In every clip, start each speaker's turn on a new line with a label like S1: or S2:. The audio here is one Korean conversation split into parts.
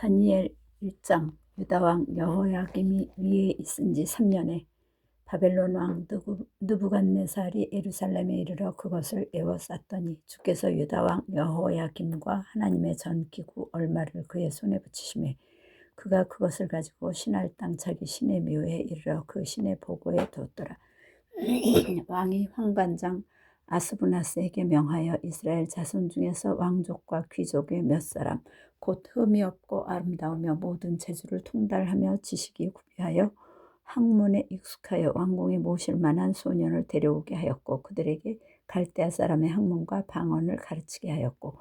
S1: 다니엘 1장. 유다왕 여호야김이 위에 있은 지 3년에 바벨론 왕 느부갓네살이 예루살렘에 이르러 그것을 에워쌌더니 주께서 유다왕 여호야김과 하나님의 전기구 얼마를 그의 손에 붙이시매 그가 그것을 가지고 신할 땅 자기 신의 묘에 이르러 그 신의 보고에 두었더라. 왕이 황관장 아스부나스에게 명하여 이스라엘 자손 중에서 왕족과 귀족의 몇 사람 곧 흠이 없고 아름다우며 모든 재주를 통달하며 지식이 구비하여 학문에 익숙하여 왕궁에 모실 만한 소년을 데려오게 하였고 그들에게 갈대아 사람의 학문과 방언을 가르치게 하였고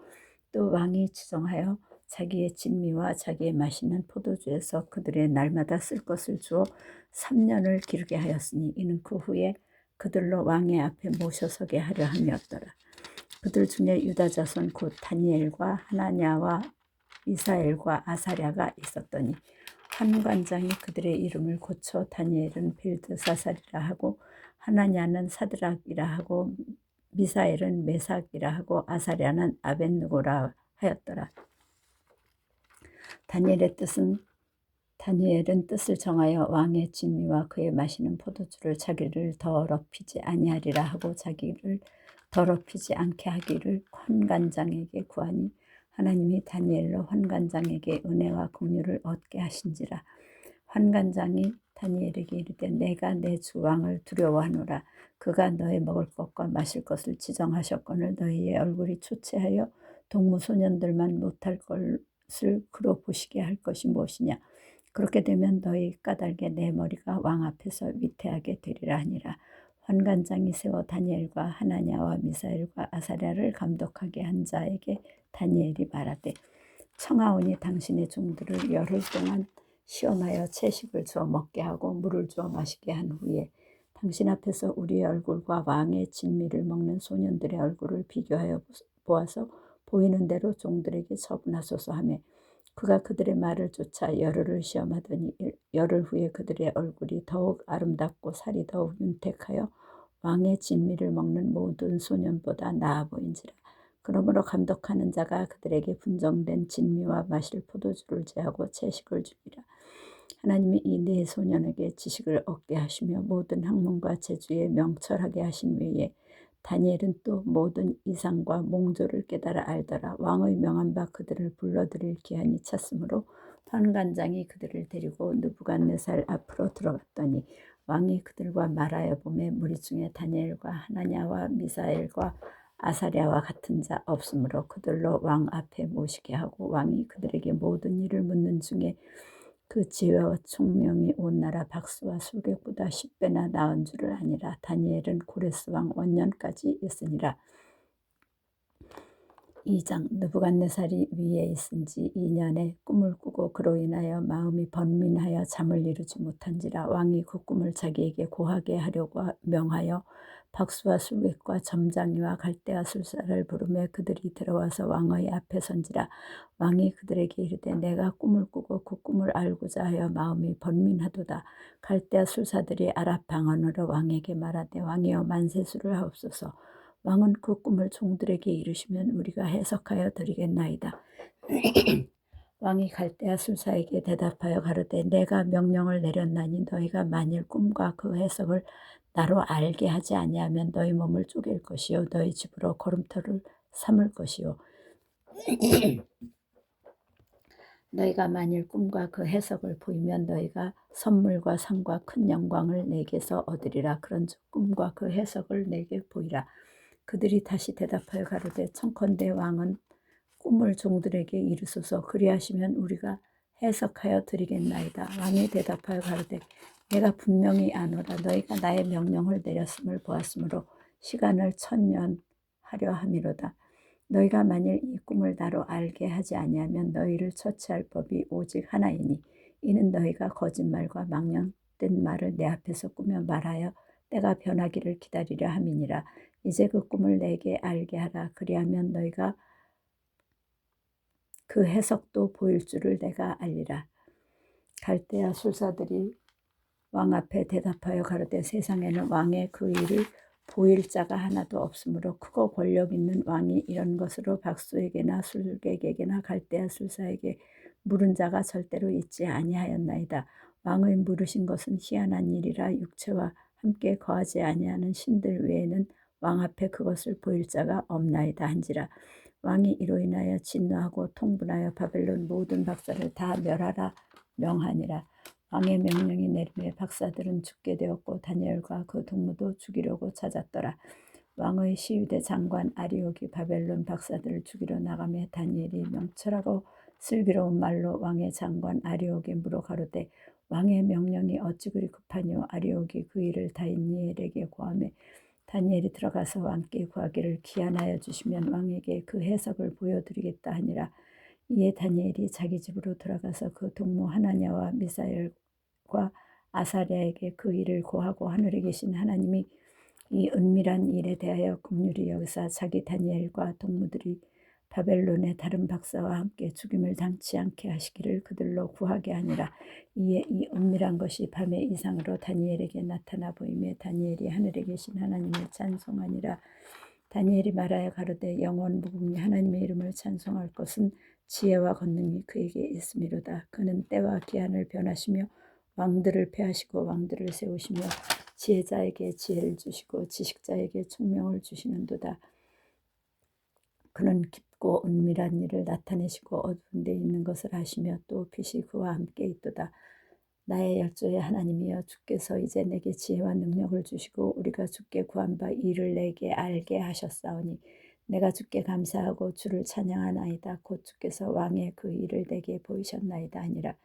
S1: 또 왕이 지정하여 자기의 진미와 자기의 마시는 포도주에서 그들의 날마다 쓸 것을 주어 3년을 기르게 하였으니 이는 그 후에 그들로 왕의 앞에 모셔서게 하려 함이었더라. 그들 중에 유다 자손 곧 다니엘과 하나냐와 미사엘과 아사랴가 있었더니 환관장이 그들의 이름을 고쳐 다니엘은 벨드사살이라 하고 하나냐는 사드락이라 하고 미사엘은 메삭이라 하고 아사랴는 아벳느고라 하였더라. 다니엘은 뜻을 정하여 왕의 진미와 그의 마시는 포도주를 자기를 더럽히지 아니하리라 하고 자기를 더럽히지 않게 하기를 환관장에게 구하니 하나님이 다니엘로 환관장에게 은혜와 긍휼을 얻게 하신지라. 환관장이 다니엘에게 이르되 내가 내 주 왕을 두려워하노라. 그가 너의 먹을 것과 마실 것을 지정하셨거늘 너희의 얼굴이 초췌하여 동무소년들만 못할 것을 그로 보시게 할 것이 무엇이냐. 그렇게 되면 너희 까닭에 내 머리가 왕 앞에서 위태하게 되리라 하니라. 환관장이 세워 다니엘과 하나냐와 미사엘과 아사랴를 감독하게 한 자에게 다니엘이 말하되 청하오니 당신의 종들을 열흘 동안 시험하여 채식을 주어 먹게 하고 물을 주어 마시게 한 후에 당신 앞에서 우리의 얼굴과 왕의 진미를 먹는 소년들의 얼굴을 비교하여 보아서 보이는 대로 종들에게 처분하소서 하며 그가 그들의 말을 쫓아 열흘을 시험하더니 열흘 후에 그들의 얼굴이 더욱 아름답고 살이 더욱 윤택하여 왕의 진미를 먹는 모든 소년보다 나아 보인지라. 그러므로 감독하는 자가 그들에게 분정된 진미와 마실 포도주를 제하고 채식을 주니라. 하나님이 이 네 소년에게 지식을 얻게 하시며 모든 학문과 재주에 명철하게 하신 외에 다니엘은 또 모든 이상과 몽조를 깨달아 알더라. 왕의 명한 바 그들을 불러들일 기한이 찼으므로 환관장이 그들을 데리고 느부갓네살 앞으로 들어갔더니 왕이 그들과 말하여 보매 무리 중에 다니엘과 하나냐와 미사엘과 아사랴와 같은 자 없으므로 그들로 왕 앞에 모시게 하고 왕이 그들에게 모든 일을 묻는 중에 그 지혜와 총명이 온 나라 박수와 술객보다 10배나 나은 줄을 아니라. 다니엘은 고레스 왕 원년까지 있으니라. 2장. 느부갓네살이 위에 있은 지 2년에 꿈을 꾸고 그로 인하여 마음이 번민하여 잠을 이루지 못한지라. 왕이 그 꿈을 자기에게 고하게 하려고 명하여 박수와 술객과 점장이와 갈대아 술사를 부르며 그들이 들어와서 왕의 앞에 선지라. 왕이 그들에게 이르되 내가 꿈을 꾸고 그 꿈을 알고자 하여 마음이 번민하도다. 갈대아 술사들이 아랍 방언으로 왕에게 말하되 왕이여 만세수를 하옵소서. 왕은 그 꿈을 종들에게 이르시면 우리가 해석하여 드리겠나이다. 왕이 갈대아 술사에게 대답하여 가로되 내가 명령을 내렸나니 너희가 만일 꿈과 그 해석을 나로 알게 하지 아니하면 너희 몸을 쪼갤 것이요 너희 집으로 걸음터를 삼을 것이요 너희가 만일 꿈과 그 해석을 보이면 너희가 선물과 상과 큰 영광을 내게서 얻으리라. 그런즉 꿈과 그 해석을 내게 보이라. 그들이 다시 대답하여 가로되 청컨대 왕은 꿈을 종들에게 이르소서. 그리하시면 우리가 해석하여 드리겠나이다. 왕이 대답하여 가로되 내가 분명히 아노라. 너희가 나의 명령을 내렸음을 보았으므로 시간을 1000년 하려 함이로다. 너희가 만일 이 꿈을 나로 알게 하지 아니하면 너희를 처치할 법이 오직 하나이니 이는 너희가 거짓말과 망령된 말을 내 앞에서 꾸며 말하여 때가 변하기를 기다리려 함이니라. 이제 그 꿈을 내게 알게 하라. 그리하면 너희가 그 해석도 보일 줄을 내가 알리라. 갈대아 술사들이 왕 앞에 대답하여 가로되 세상에는 왕의 그 일을 보일 자가 하나도 없으므로 크고 권력 있는 왕이 이런 것으로 박수에게나 술객에게나 갈대아 술사에게 물은 자가 절대로 있지 아니하였나이다. 왕의 물으신 것은 희한한 일이라 육체와 함께 거하지 아니하는 신들 외에는 왕 앞에 그것을 보일 자가 없나이다 한지라. 왕이 이로 인하여 진노하고 통분하여 바벨론 모든 박사를 다 멸하라 명하니라. 왕의 명령이 내림에 박사들은 죽게 되었고 다니엘과 그 동무도 죽이려고 찾았더라. 왕의 시위대 장관 아리옥이 바벨론 박사들을 죽이러 나가며 다니엘이 명철하고 슬기로운 말로 왕의 장관 아리옥에 물어 가로되 왕의 명령이 어찌 그리 급하뇨. 아리옥이 그 일을 다니엘에게 고하매 다니엘이 들어가서 왕께 구하기를 기한하여 주시면 왕에게 그 해석을 보여드리겠다 하니라. 이에 다니엘이 자기 집으로 돌아가서 그 동무 하나냐와 미사엘과 아사랴에게 그 일을 고하고 하늘에 계신 하나님이 이 은밀한 일에 대하여 긍휼히 여기사 자기 다니엘과 동무들이 바벨론의 다른 박사와 함께 죽임을 당치 않게 하시기를 그들로 구하게 하니라. 이에 이 은밀한 것이 밤의 이상으로 다니엘에게 나타나 보이며 다니엘이 하늘에 계신 하나님을 찬송하니라. 다니엘이 말하여 가로되 영원 무궁히 하나님의 이름을 찬송할 것은 지혜와 권능이 그에게 있음이로다. 그는 때와 기한을 변하시며 왕들을 패하시고 왕들을 세우시며 지혜자에게 지혜를 주시고 지식자에게 총명을 주시는도다. 그는 깊고 은밀한 일을 나타내시고 어두운 데 있는 것을 아시며 또 빛이 그와 함께 있도다. 나의 열조의 하나님이여 주께서 이제 내게 지혜와 능력을 주시고 우리가 주께 구한 바 이를 내게 알게 하셨사오니 내가 주께 감사하고 주를 찬양하나이다. 곧 주께서 왕의 그 일을 내게 보이셨나이다 하니라.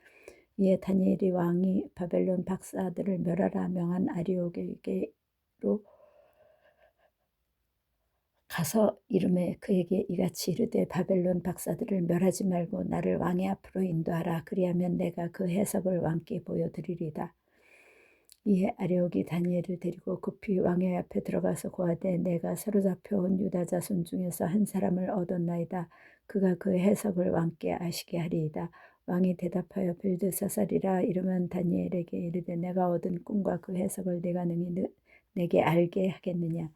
S1: 이에 다니엘이 왕이 바벨론 박사들을 멸하라 명한 아리옥에게로 가서 이름에 그에게 이같이 이르되 바벨론 박사들을 멸하지 말고 나를 왕의 앞으로 인도하라. 그리하면 내가 그 해석을 왕께 보여드리리다. 이에 아리옥이 다니엘을 데리고 급히 왕의 앞에 들어가서 고하되 내가 사로잡혀 온 유다 자손 중에서 한 사람을 얻었나이다. 그가 그 해석을 왕께 아시게 하리이다. 왕이 대답하여 bel드사살이라 이름은 다니엘에게 이르되 내가 얻은 꿈과 그 해석을 내가 능히 내게 알게 하겠느냐.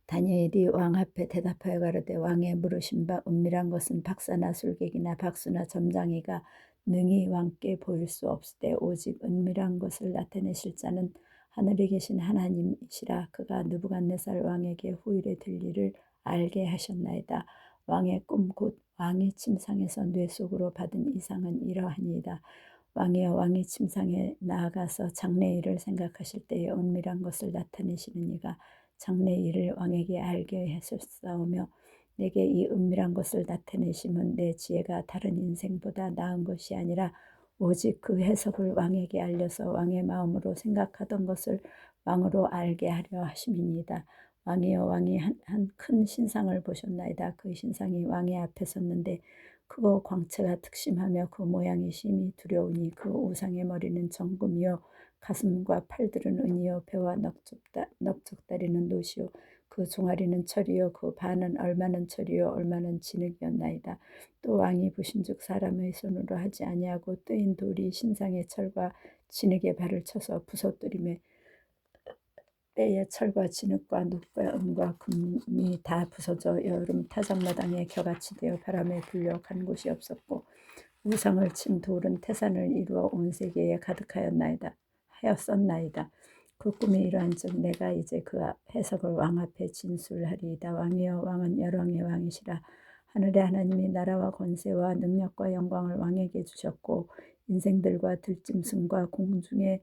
S1: 다니엘이 왕 앞에 대답하여 가로되 왕의 물으신 바 은밀한 것은 박사나 술객이나 박수나 점장이가 능히 왕께 보일 수 없으되 오직 은밀한 것을 나타내실 자는 하늘에 계신 하나님이시라. 그가 느부갓네살 왕에게 후일에 될 일을 알게 하셨나이다. 왕의 꿈 곧 왕이 침상에서 뇌 속으로 받은 이상은 이러하니이다. 왕이여 왕이 침상에 나아가서 장래 일을 생각하실 때에 은밀한 것을 나타내시는 이가 장래 일을 왕에게 알게 하셨사오며 내게 이 은밀한 것을 나타내심은 내 지혜가 다른 인생보다 나은 것이 아니라 오직 그 해석을 왕에게 알려서 왕의 마음으로 생각하던 것을 왕으로 알게 하려 하심이니이다. 왕이여 왕이 한 큰 신상을 보셨나이다. 그 신상이 왕의 앞에 섰는데 크고 광채가 특심하며 그 모양이 심히 두려우니 그 우상의 머리는 정금이요 가슴과 팔들은 은이요 배와 넓적다리는 노시요 그 종아리는 철이요 그 반은 얼마는 철이요 얼마는 진흙이었나이다. 또 왕이 보신즉 사람의 손으로 하지 아니하고 뜨인 돌이 신상의 철과 진흙의 발을 쳐서 부서뜨리매 때에 철과 진흙과 놋과 은과 금이 다 부서져 여름 타작마당에 겨같이 되어 바람에 불려 간 곳이 없었고 우상을 친 돌은 태산을 이루어 온 세계에 가득하였나이다. 하였었나이다. 그 꿈이 이러한즉 내가 이제 그 해석을 왕 앞에 진술하리이다. 왕이여 왕은 열왕의 왕이시라. 하늘의 하나님이 나라와 권세와 능력과 영광을 왕에게 주셨고 인생들과 들짐승과 공중의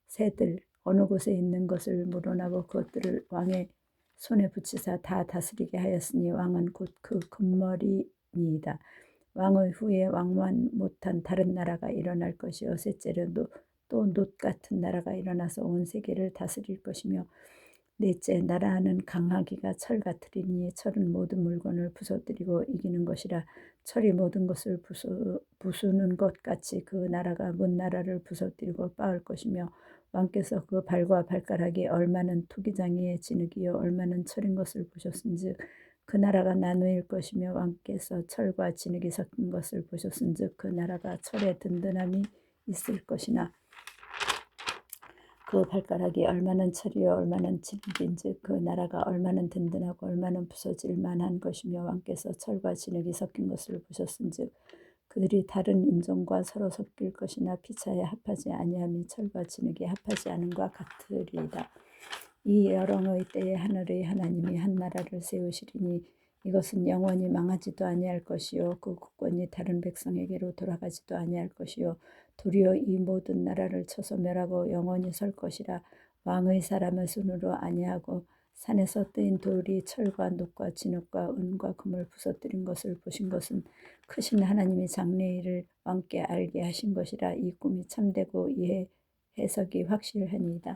S1: 새들 어느 곳에 있는 것을 물어나고 그것들을 왕의 손에 붙이사 다 다스리게 하였으니 왕은 곧 그 금머리니이다. 왕의 후에 왕만 못한 다른 나라가 일어날 것이요 셋째로 또 놋 같은 나라가 일어나서 온 세계를 다스릴 것이며 넷째 나라는 강하기가 철 같으리니 철은 모든 물건을 부서뜨리고 이기는 것이라. 철이 모든 것을 부수는 것 같이 그 나라가 문 나라를 부서뜨리고 빻을 것이며 왕께서 그 발과 발가락이 얼마는 토기장이의 진흙이요 얼마는 철인 것을 보셨은즉 그 나라가 나누일 것이며 왕께서 철과 진흙이 섞인 것을 보셨은즉 그 나라가 철의 든든함이 있을 것이나 그 발가락이 얼마나 철이요 얼마나 진리인즉 그 나라가 얼마나 든든하고 얼마나 부서질 만한 것이며 왕께서 철과 진흙이 섞인 것을 보셨은즉 그들이 다른 인종과 서로 섞일 것이나 피차에 합하지 아니하며 철과 진흙이 합하지 않음과 같으리이다. 이 여렁의 때에 하늘의 하나님이 한 나라를 세우시리니 이것은 영원히 망하지도 아니할 것이요 그 국권이 다른 백성에게로 돌아가지도 아니할 것이요 도리어 이 모든 나라를 쳐서 멸하고 영원히 설 것이라. 왕의 사람의 손으로 아니하고 산에서 뜨인 돌이 철과 녹과 진흙과 은과 금을 부서뜨린 것을 보신 것은 크신 하나님이 장래일을 왕께 알게 하신 것이라. 이 꿈이 참되고 이 해석이 확실하니이다.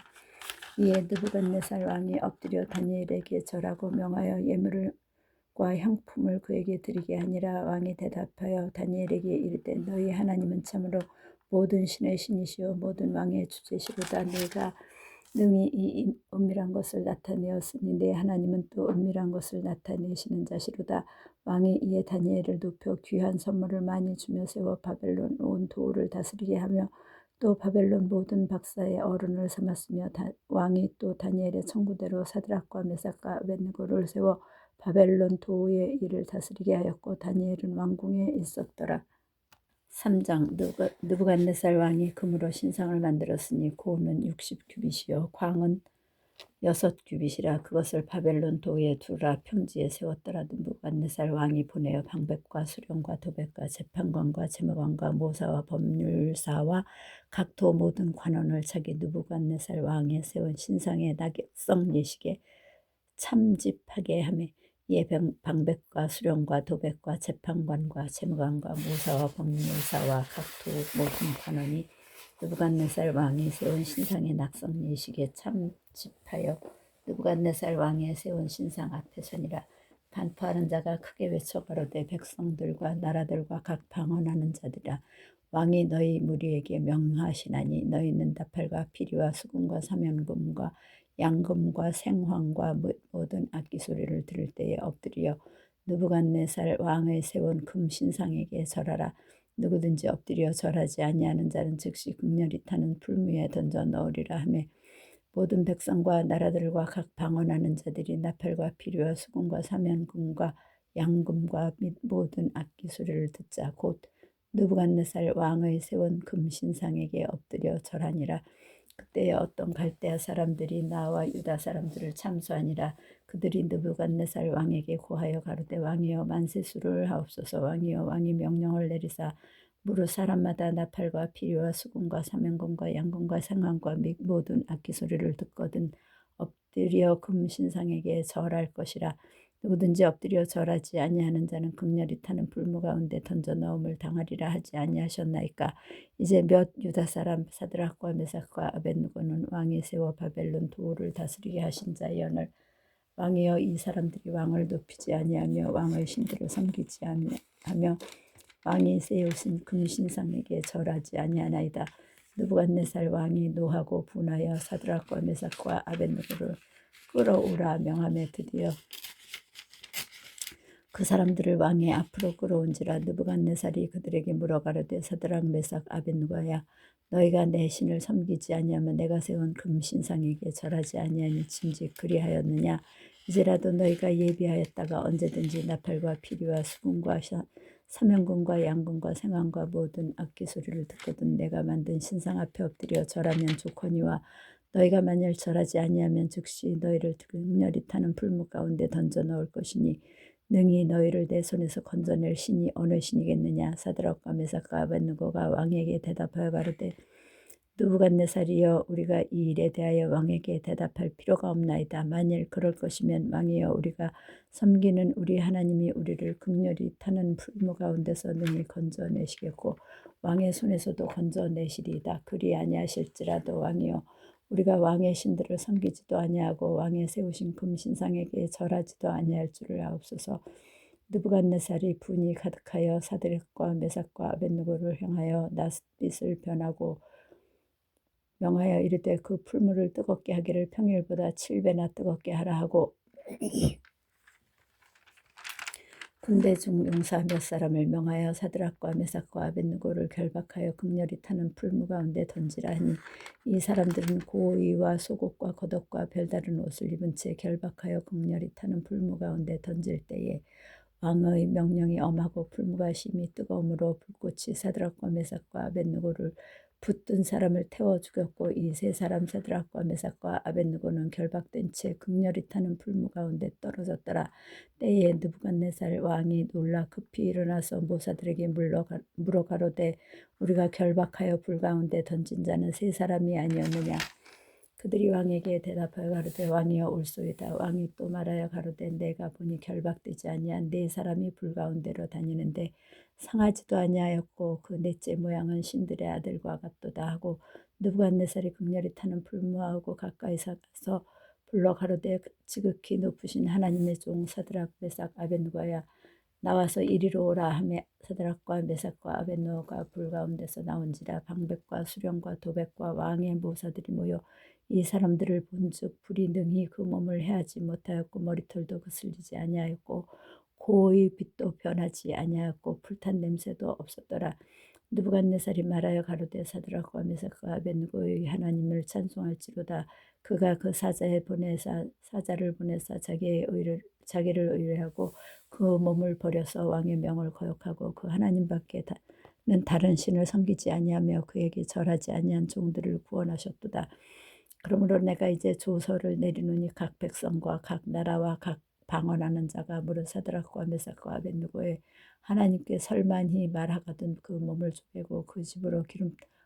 S1: 이에 느부갓네살 왕이 엎드려 다니엘에게 절하고 명하여 예물과 향품을 그에게 드리게 하니라. 왕이 대답하여 다니엘에게 이르되 너희 하나님은 참으로 모든 신의 신이시오 모든 왕의 주제시로다. 네가 능히 이 은밀한 것을 나타내었으니 내 하나님은 또 은밀한 것을 나타내시는 자시로다. 왕이 이에 다니엘을 높여 귀한 선물을 많이 주며 세워 바벨론 온 도를 다스리게 하며 또 바벨론 모든 박사의 어른을 삼았으며 왕이 또 다니엘의 청구대로 사드락과 메삭과 아벳느고를 세워 바벨론 도의 일을 다스리게 하였고 다니엘은 왕궁에 있었더라. 3장 느부갓네살 왕이 금으로 신상을 만들었으니 고는 60규빗이요 광은 6규빗이라. 그것을 바벨론 도에 두라 평지에 세웠더라. 느부갓네살 왕이 보내어 방백과 수령과 도백과 재판관과 재무관과 모사와 법률사와 각 도 모든 관원을 자기 느부갓네살 왕에 세운 신상의 낙성 예식에 참집하게 하며 이에 방백과 수령과 도백과 재판관과 재무관과 모사와 법률사와 각 도 모든 관원이 느부갓네살 왕이 세운 신상의 낙성 예식에 참집하여 느부갓네살 왕이 세운 신상 앞에 서니라. 반포하는 자가 크게 외쳐 가로되 백성들과 나라들과 각 방언하는 자들아 왕이 너희 무리에게 명하시나니 너희는 나팔과 피리와 수금과 사면금과 양금과 생황과 모든 악기 소리를 들을 때에 엎드려 느부갓네살 왕의 세운 금 신상에게 절하라. 누구든지 엎드려 절하지 아니하는 자는 즉시 극렬히 타는 풀무에 던져 넣으리라 하며 모든 백성과 나라들과 각 방언하는 자들이 나팔과 피리와 수금과 사면금과 양금과 및 모든 악기 소리를 듣자 곧 느부갓네살 왕의 세운 금 신상에게 엎드려 절하니라. 그때에 어떤 갈대아 사람들이 나와 유다 사람들을 참수하니라. 그들이 느부갓네살 왕에게 고하여 가로되 왕이여 만세수를 하옵소서. 왕이여 왕이 명령을 내리사 무릇 사람마다 나팔과 피리와 수금과 사면금과 양금과 생황과 및 모든 악기 소리를 듣거든 엎드려 금 신상에게 절할 것이라. 누구든지 엎드려 절하지 아니하는 자는 극렬히 타는 불무 가운데 던져 넣음을 당하리라 하지 아니하셨나이까. 이제 몇 유다 사람 사드락과 메삭과 아벳느고는 왕이 세워 바벨론 도를 다스리게 하신 자연을 왕이여 이 사람들이 왕을 높이지 아니하며 왕의 신들을 섬기지 아니하며 왕이 세우신 금신상에게 절하지 아니하나이다. 느부갓네살 왕이 노하고 분하여 사드락과 메삭과 아벳느고를 끌어오라 명하며 드디어 그 사람들을 왕의 앞으로 끌어온지라. 느부갓네살이 그들에게 물어가로되 사드락 메삭 아벳느고야 너희가 내 신을 섬기지 아니하면 내가 세운 금신상에게 절하지 아니하니 진즉 그리하였느냐. 이제라도 너희가 예비하였다가 언제든지 나팔과 피리와 수금과 사면금과 양금과 생황과 모든 악기 소리를 듣거든 내가 만든 신상 앞에 엎드려 절하면 좋거니와 너희가 만일 절하지 아니하면 즉시 너희를 극렬히 타는 풀무 가운데 던져 넣을 것이니 능히 너희를 내 손에서 건져낼 신이 어느 신이겠느냐. 사드락과 메삭과 아벳느고가 왕에게 대답하여 가로되 느부갓네살이여 우리가 이 일에 대하여 왕에게 대답할 필요가 없나이다. 만일 그럴 것이면 왕이여 우리가 섬기는 우리 하나님이 우리를 극렬히 타는 풀무 가운데서 능히 건져내시겠고 왕의 손에서도 건져내시리이다. 그리 아니하실지라도 왕이여 우리가 왕의 신들을 섬기지도 아니하고 왕의 세우신 금신상에게 절하지도 아니할 줄을 아옵소서. 느부갓네살이 분이 가득하여 사드락과 메삭과 아벳느고를 향하여 낯빛을 변하고 명하여 이르되 그 풀무를 뜨겁게 하기를 평일보다 7배나 뜨겁게 하라 하고 군대 중 용사 몇 사람을 명하여 사드락과 메삭과 아벳느고를 결박하여 극렬히 타는 풀무 가운데 던지라 하니 이 사람들은 고의와 속옷과 겉옷과 별다른 옷을 입은 채 결박하여 극렬히 타는 풀무 가운데 던질 때에 왕의 명령이 엄하고 풀무가 심히 뜨거움으로 불꽃이 사드락과 메삭과 아벳느고를 붙든 사람을 태워 죽였고 이 세 사람 사드락과 메삭과 아벳느고는 결박된 채 극렬히 타는 풀무 가운데 떨어졌더라. 때에 느부갓네살 왕이 놀라 급히 일어나서 모사들에게 물어 가로되 우리가 결박하여 불 가운데 던진 자는 세 사람이 아니었느냐. 그들이 왕에게 대답하여 가로되 왕이여 올소이다. 왕이 또 말하여 가로되 내가 보니 결박되지 아니한 네 사람이 불 가운데로 다니는데 상하지도 아니하였고 그 넷째 모양은 신들의 아들과 같도다 하고 느부갓네살이 극렬히 타는 풀무하고 가까이서 가서 불러 가로되 지극히 높으신 하나님의 종 사드락 메삭 아벳느고야 나와서 이리로 오라 하며 사드락과 메삭과 아벳느고가 불 가운데서 나온지라. 방백과 수령과 도백과 왕의 모사들이 모여 이 사람들을 본즉 불이 능히 그 몸을 해하지 못하였고 머리털도 거슬리지 아니하였고 고의 빛도 변하지 아니하였고 불탄 냄새도 없었더라. 느부갓네살이 말하여 가로되 사드락과 메삭과 아벳느고의 하나님을 찬송할지로다. 그가 그 사자를 보내사 자기를 의뢰하고 그 몸을 버려서 왕의 명을 거역하고 그 하나님밖에는 다른 신을 섬기지 아니하며 그에게 절하지 아니한 종들을 구원하셨도다. 그러므로 내가 이제 조서를 내리노니 각 백성과 각 나라와 각 방언하는 자가 무릇 사드락과 메삭과 아벳느고의 하나님께 설만히 말하거든 그 몸을 쪼개고 그 집으로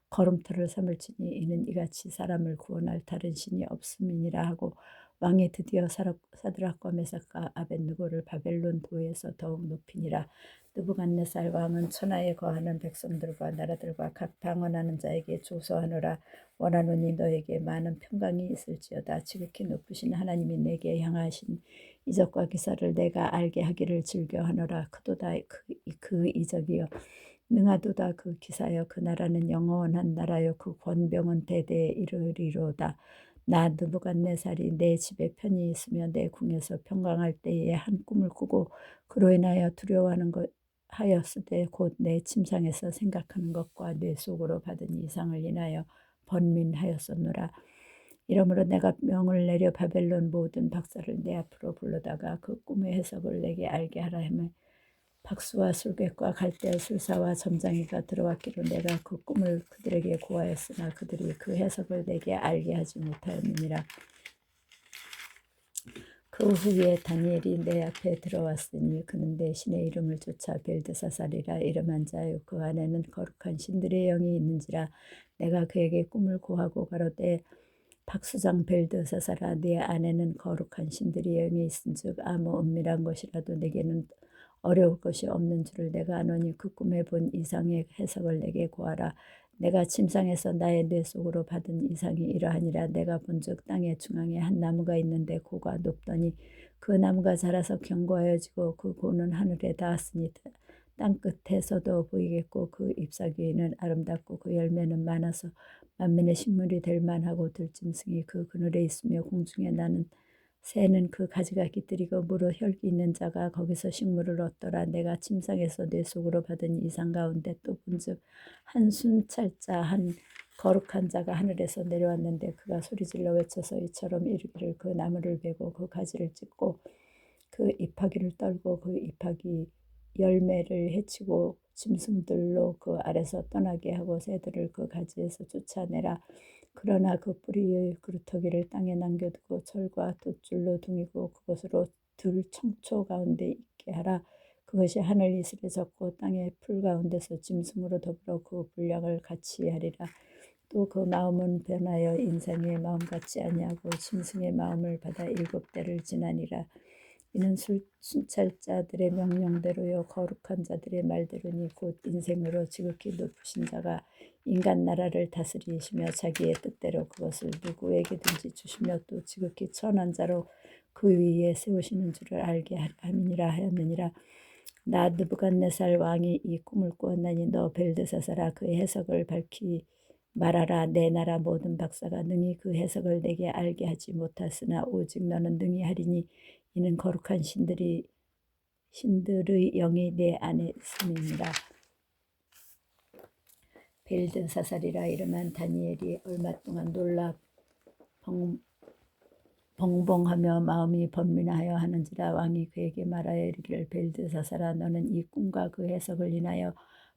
S1: 거름터를 삼을지니 이는 이같이 사람을 구원할 다른 신이 없음이니라 하고 왕이 드디어 사드락과 메삭과 아벳느고를 바벨론 도에서 더욱 높이니라. 느부갓네살 왕은 천하에 거하는 백성들과 나라들과 각 방언하는 자에게 조서하노라. 원하노니 너에게 많은 평강이 있을지어다. 지극히 높으신 하나님이 내게 향하신 이적과 기사를 내가 알게 하기를 즐겨하노라. 크도다 그 이적이여 능하도다 그 기사여. 그 나라는 영원한 나라여 그 권병은 대대에 이르리로다. 나 느부갓네살이 내 집에 편히 있으며 내 궁에서 평강할 때에 한 꿈을 꾸고 그로 인하여 두려워하는 것 하였으되 곧 내 침상에서 생각하는 것과 뇌 속으로 받은 이상을 인하여 번민하였었노라. 이러므로 내가 명을 내려 바벨론 모든 박사를 내 앞으로 불러다가 그 꿈의 해석을 내게 알게 하라 하며 박수와 술객과 갈대 술사와 점장이가 들어왔기로 내가 그 꿈을 그들에게 고하였으나 그들이 그 해석을 내게 알게 하지 못하였느니라. 그 후에 다니엘이 내 앞에 들어왔으니 그는 내 신의 이름을 쫓아 벨드사살이라 이름한 자요 그 안에는 거룩한 신들의 영이 있는지라. 내가 그에게 꿈을 고하고 가로되 박수장 벨드사살아 네 안에는 거룩한 신들의 영이 있은즉 아무 은밀한 것이라도 내게는 어려울 것이 없는 줄을 내가 아노니 그 꿈에 본 이상의 해석을 내게 고하라. 내가 침상에서 나의 뇌 속으로 받은 이상이 이러하니라. 내가 본즉 땅의 중앙에 한 나무가 있는데 고가 높더니 그 나무가 자라서 견고하여지고 그 고는 하늘에 닿았으니 땅끝에서도 보이겠고 그 잎사귀는 아름답고 그 열매는 많아서 만민의 식물이 될 만하고 들짐승이 그 그늘에 있으며 공중에 나는 새는 그 가지가 깃들이고 무릇 혈기 있는 자가 거기서 식물을 얻더라. 내가 침상에서 뇌 속으로 받은 이상 가운데 또 본즉 한 순찰자 한 거룩한 자가 하늘에서 내려왔는데 그가 소리질러 외쳐서 이처럼 이르기를 그 나무를 베고 그 가지를 찢고 그 잎사귀를 떨고 그 잎사귀 열매를 해치고 짐승들로 그 아래서 떠나게 하고 새들을 그 가지에서 쫓아내라. 그러나 그 뿌리의 그루터기를 땅에 남겨두고 철과 돛줄로 둥이고 그것으로 들 청초 가운데 있게 하라. 그것이 하늘 이슬에 젖고 땅의 풀 가운데서 짐승으로 더불어 그 분량을 같이 하리라. 또 그 마음은 변하여 인생의 마음 같지 아니하고 짐승의 마음을 받아 7대를 지나니라. 이는 순찰자들의 명령대로요 거룩한 자들의 말대로니 곧 인생으로 지극히 높으신 자가 인간 나라를 다스리시며 자기의 뜻대로 그것을 누구에게든지 주시며 또 지극히 천한 자로 그 위에 세우시는 줄을 알게 함이니라 하였느니라. 나 느부갓네살 왕이 이 꿈을 꾸었나니 너 벨드사살아 그 해석을 밝히 말하라. 내 나라 모든 박사가 능히 그 해석을 내게 알게 하지 못하으나 오직 너는 능히 하리니 이는 거룩한 신들의 영이 내 안에 있음이니라. 벨드사살이라 이름한 다니엘이 얼마 동안 놀라 벙벙하며 마음이 번민하여 하는지라. 왕이 그에게 말하여 이르기를 벨드사살아, 너는 이 꿈과 그 해석을 인하여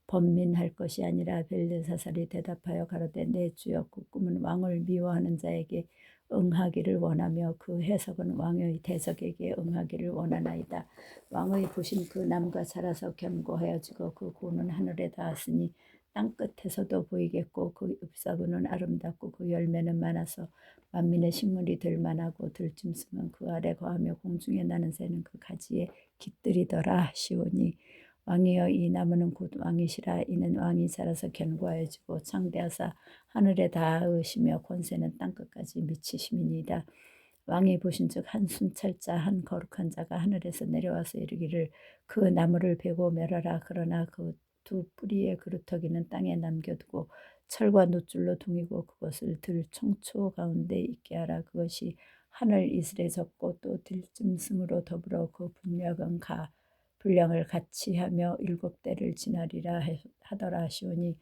S1: 번민할 것이 아니라. 벨드사살이 대답하여 가로되, 내 주여, 그 꿈은 왕을 미워하는 자에게 응하기를 원하며 그 해석은 왕의 대적에게 응하기를 원하나이다. 왕의 보신 그 나무가 자라서 견고하여지고 그 고는 하늘에 닿았으니 땅 끝에서도 보이겠고 그 잎사귀는 아름답고 그 열매는 많아서 만민의 식물이 될 만하고 들짐승은 그 아래 거하며 공중에 나는 새는 그 가지에 깃들이더라 하시오니. 왕이여, 이 나무는 곧 왕이시라. 이는 왕이 자라서 견고하여지고 창대하사 하늘에 닿으시며 권세는 땅끝까지 미치심이니이다. 왕이 보신즉 한 순찰자 한 거룩한 자가 하늘에서 내려와서 이르기를, 그 나무를 베고 멸하라. 그러나 그 두 뿌리의 그루터기는 땅에 남겨두고 철과 놋줄로 둥이고 그것을 들 청초 가운데 있게 하라. 그것이 하늘 이슬에 젖고 또 들짐승으로 더불어 그 분량을 같이 하며 7대를 지나리라 하더라 하시오니.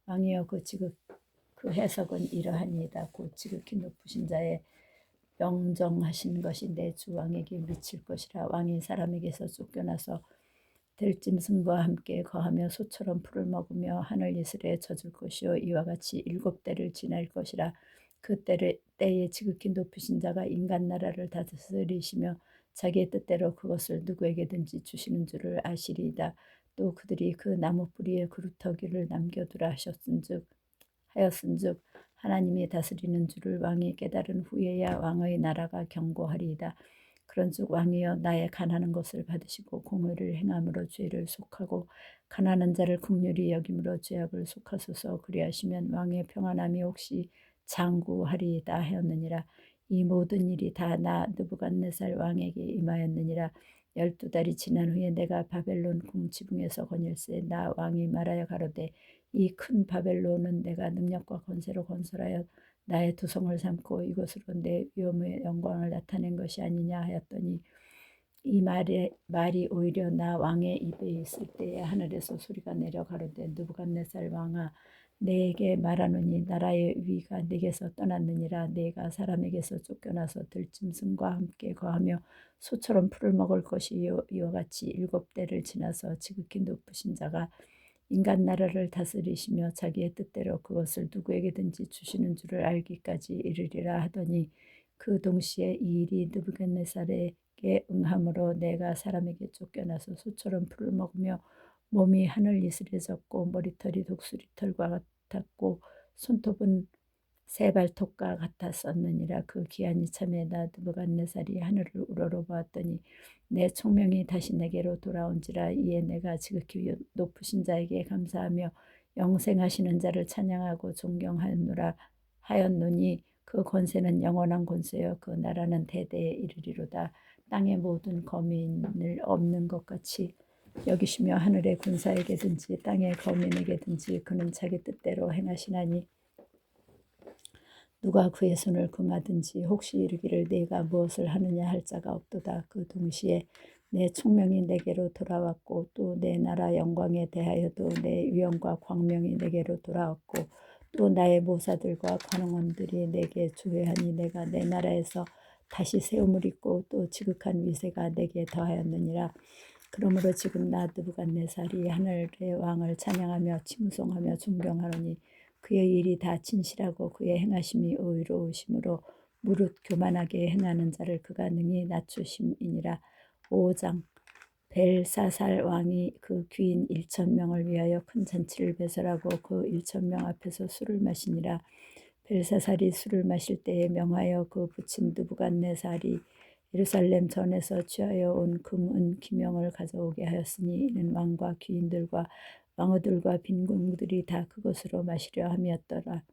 S1: 왕이여, 그 해석은 이러하니이다. 곧 지극히 높으신 자의 명정하신 것이 내 주 왕에게 미칠 것이라. 왕이 사람에게서 쫓겨나서 들짐승과 함께 거하며 소처럼 풀을 먹으며 하늘 이슬에 젖을 것이요, 이와 같이 7대를 지날 것이라. 그 때에 지극히 높으신 자가 인간 나라를 다스리시며 자기의 뜻대로 그것을 누구에게든지 주시는 줄을 아시리이다. 또 그들이 그 나무 뿌리에 그루터기를 남겨두라 하였은즉 하나님이 다스리는 줄을 왕이 깨달은 후에야 왕의 나라가 견고하리이다. 그런즉 왕이여, 나의 가난한 것을 받으시고 공의를 행함으로 죄를 속하고 가난한 자를 긍휼히 여김으로 죄악을 속하소서. 그리하시면 왕의 평안함이 혹시 장구하리이다 하였느니라. 이 모든 일이 다 나 느부갓네살 왕에게 임하였느니라. 12달이 지난 후에 내가 바벨론 궁 지붕에서 거닐세. 나 왕이 말하여 가로되, 이 큰 바벨론은 내가 능력과 권세로 건설하여 나의 두성을 삼고 이것으로 내 위엄의 영광을 나타낸 것이 아니냐 하였더니, 이 말이 오히려 나 왕의 입에 있을 때에 하늘에서 소리가 내려 가로되, 느부갓네살 왕아, 내게 말하노니 나라의 위가 네게서 떠났느니라. 네가 사람에게서 쫓겨나서 들짐승과 함께 거하며 소처럼 풀을 먹을 것이 이와 같이 7대를 지나서 지극히 높으신 자가 인간 나라를 다스리시며 자기의 뜻대로 그것을 누구에게든지 주시는 줄을 알기까지 이르리라 하더니, 그 동시에 이 일이 느부갓네살에게 응함으로 내가 사람에게 쫓겨나서 소처럼 풀을 먹으며 몸이 하늘 이슬에 젖고 머리털이 독수리털과 같았고 손톱은 새발톱과 같았었느니라. 그 기한이 참에 나 느부갓네살이 하늘을 우러러보았더니 내 총명이 다시 내게로 돌아온지라. 이에 내가 지극히 높으신 자에게 감사하며 영생하시는 자를 찬양하고 존경하노라 하였노니, 그 권세는 영원한 권세요 그 나라는 대대에 이르리로다. 땅의 모든 거민을 없는 것 같이 여기시며 하늘의 군사에게든지 땅의 거민에게든지 그는 자기 뜻대로 행하시나니, 누가 그의 손을 금하든지 혹시 이르기를 네가 무엇을 하느냐 할 자가 없도다. 그 동시에 내 총명이 내게로 돌아왔고 또 내 나라 영광에 대하여도 내 위엄과 광명이 내게로 돌아왔고 또 나의 모사들과 관원들이 내게 주회하니 내가 내 나라에서 다시 세움을 입고 또 지극한 위세가 내게 더하였느니라. 그러므로 지금 나 느부갓네살이 하늘의 왕을 찬양하며 칭송하며 존경하노니, 그의 일이 다 진실하고 그의 행하심이 의로우심으로 무릇 교만하게 행하는 자를 그가 능히 낮추심이니라. 5장. 벨사살 왕이 그 귀인 1,000명을 위하여 큰 잔치를 배설하고 그 1,000명 앞에서 술을 마시니라. 벨사살이 술을 마실 때에 명하여 그 부친 느부갓네살이 예루살렘 전에서 취하여 온 금, 은, 기명을 가져오게 하였으니, 이는 왕과 귀인들과 왕후들과 빈궁들이 다 그것으로 마시려 함이었더라.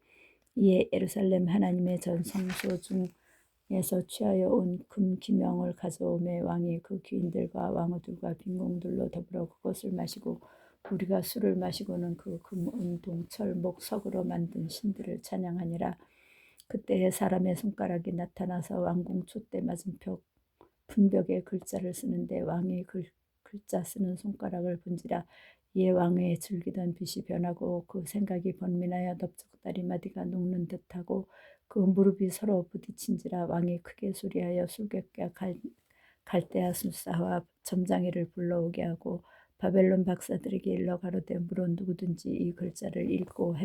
S1: 이에 예루살렘 하나님의 전 성소 중에서 취하여 온 금 기명을 가져오매 왕이 그 귀인들과 왕후들과 빈궁들로 더불어 그것을 마시고, 우리가 술을 마시고는 그 금, 은, 동, 철, 목, 석으로 만든 신들을 찬양하니라. 그때에 사람의 손가락이 나타나서 왕궁 촛대 맞은편 분벽에 글자를 쓰는데 왕이 글자 쓰는 손가락을 본지라. 이에 왕의 즐기던 빛이 변하고 그 생각이 번민하여 넓적다리 마디가 녹는 듯하고 그 무릎이 서로 부딪힌지라. 왕이 크게 소리하여 술객과 갈대아 술사와 점장이를 불러오게 하고 바벨론 박사들에게 일러 가로되 물론 누구든지 이 글자를 읽고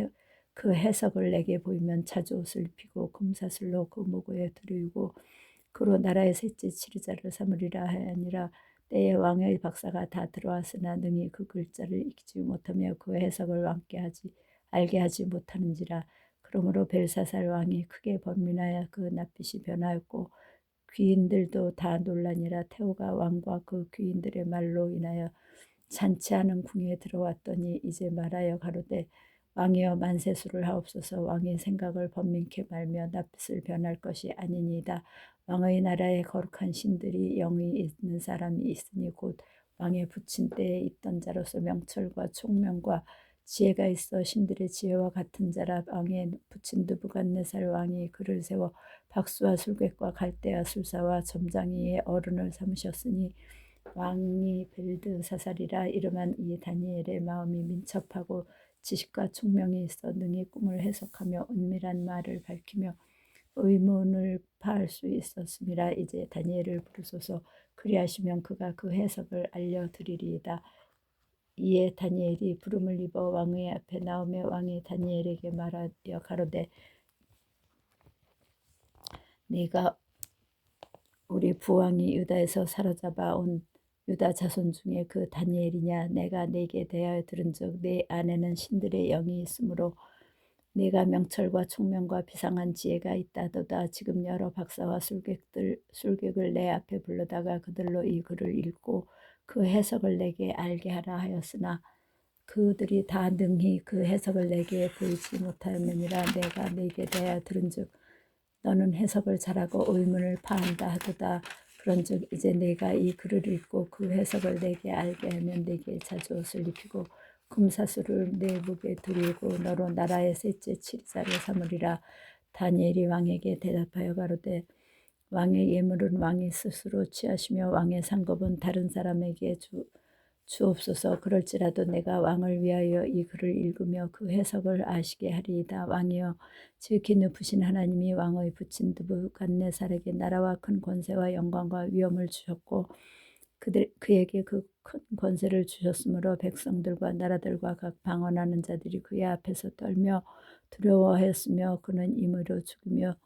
S1: 그 해석을 내게 보이면 자주옷을 입히고 금사슬로 그 목에 들이고 그로 나라의 셋째 치리자를 삼으리라 하니라. 때에 왕의 박사가 다 들어왔으나 능히 그 글자를 읽지 못하며 그 해석을 왕께 알게 하지 못하는지라. 그러므로 벨사살 왕이 크게 번민하여 그 낯빛이 변하였고 귀인들도 다 놀라니라. 태호가 왕과 그 귀인들의 말로 인하여 잔치하는 궁에 들어왔더니 이제 말하여 가로되 왕이여 만세수를 하옵소서. 왕의 생각을 번민케 말며 낯빛을 변할 것이 아니니이다. 왕의 나라에 거룩한 신들이 영이 있는 사람이 있으니 곧 왕의 부친 때에 있던 자로서 명철과 총명과 지혜가 있어 신들의 지혜와 같은 자라. 왕의 부친 느부갓네살 왕이 그를 세워 박수와 술객과 갈대와 술사와 점장이의 어른을 삼으셨으니 왕이 벨드사살이라 이름한 이 다니엘의 마음이 민첩하고 지식과 총명이 있어 능히 꿈을 해석하며 은밀한 말을 밝히며 의문을 파할 수 있었음이라. 이제 다니엘을 부르소서. 그리하시면 그가 그 해석을 알려드리리이다. 이에 다니엘이 부름을 입어 왕의 앞에 나오며 왕이 다니엘에게 말하여 가로되 네가 우리 부왕이 유다에서 사로잡아 온 유다 자손 중에 그 다니엘이냐? 내가 네게 대하여 들은즉 네 안에는 신들의 영이 있으므로 네가 명철과 총명과 비상한 지혜가 있다도다. 지금 여러 박사와 술객을 내 앞에 불러다가 그들로 이 글을 읽고 그 해석을 내게 알게 하라 하였으나 그들이 다 능히 그 해석을 내게 보이지 못하였느니라. 내가 네게 대하여 들은즉 너는 해석을 잘하고 의문을 파한다 하도다. 그런즉 이제 내가 이 글을 읽고 그 해석을 내게 알게 하면 내게 자주옷을 입히고 금사슬을 내 목에 들이고 너로 나라의 셋째 치리자를 삼으리라. 다니엘이 왕에게 대답하여 가로되 왕의 예물은 왕이 스스로 취하시며 왕의 상급은 다른 사람에게 주옵소서. 그럴지라도 내가 왕을 위하여 이 글을 읽으며 그 해석을 아시게 하리이다. 왕이여 지극히 높으신 하나님이 왕의 부친 느부갓네살에게 나라와 큰 권세와 영광과 위엄을 주셨고 그에게 그 큰 권세를 주셨으므로 백성들과 나라들과 각 방언하는 자들이 그의 앞에서 떨며 두려워하였으며 그는 임의로 죽이며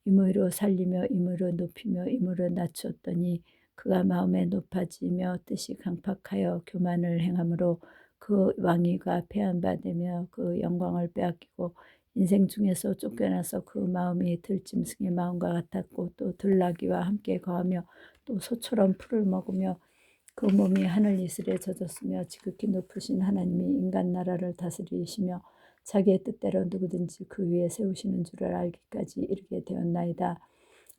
S1: 임의로 살리며 임의로 높이며 임의로 낮추었더니 그가 마음에 높아지며 뜻이 강팍하여 교만을 행함으로 그 왕위가 폐한바되며 그 영광을 빼앗기고 인생 중에서 쫓겨나서 그 마음이 들짐승의 마음과 같았고 또 들나귀와 함께 거하며 또 소처럼 풀을 먹으며 그 몸이 하늘 이슬에 젖었으며 지극히 높으신 하나님이 인간 나라를 다스리시며 자기의 뜻대로 누구든지 그 위에 세우시는 줄을 알기까지 이르게 되었나이다.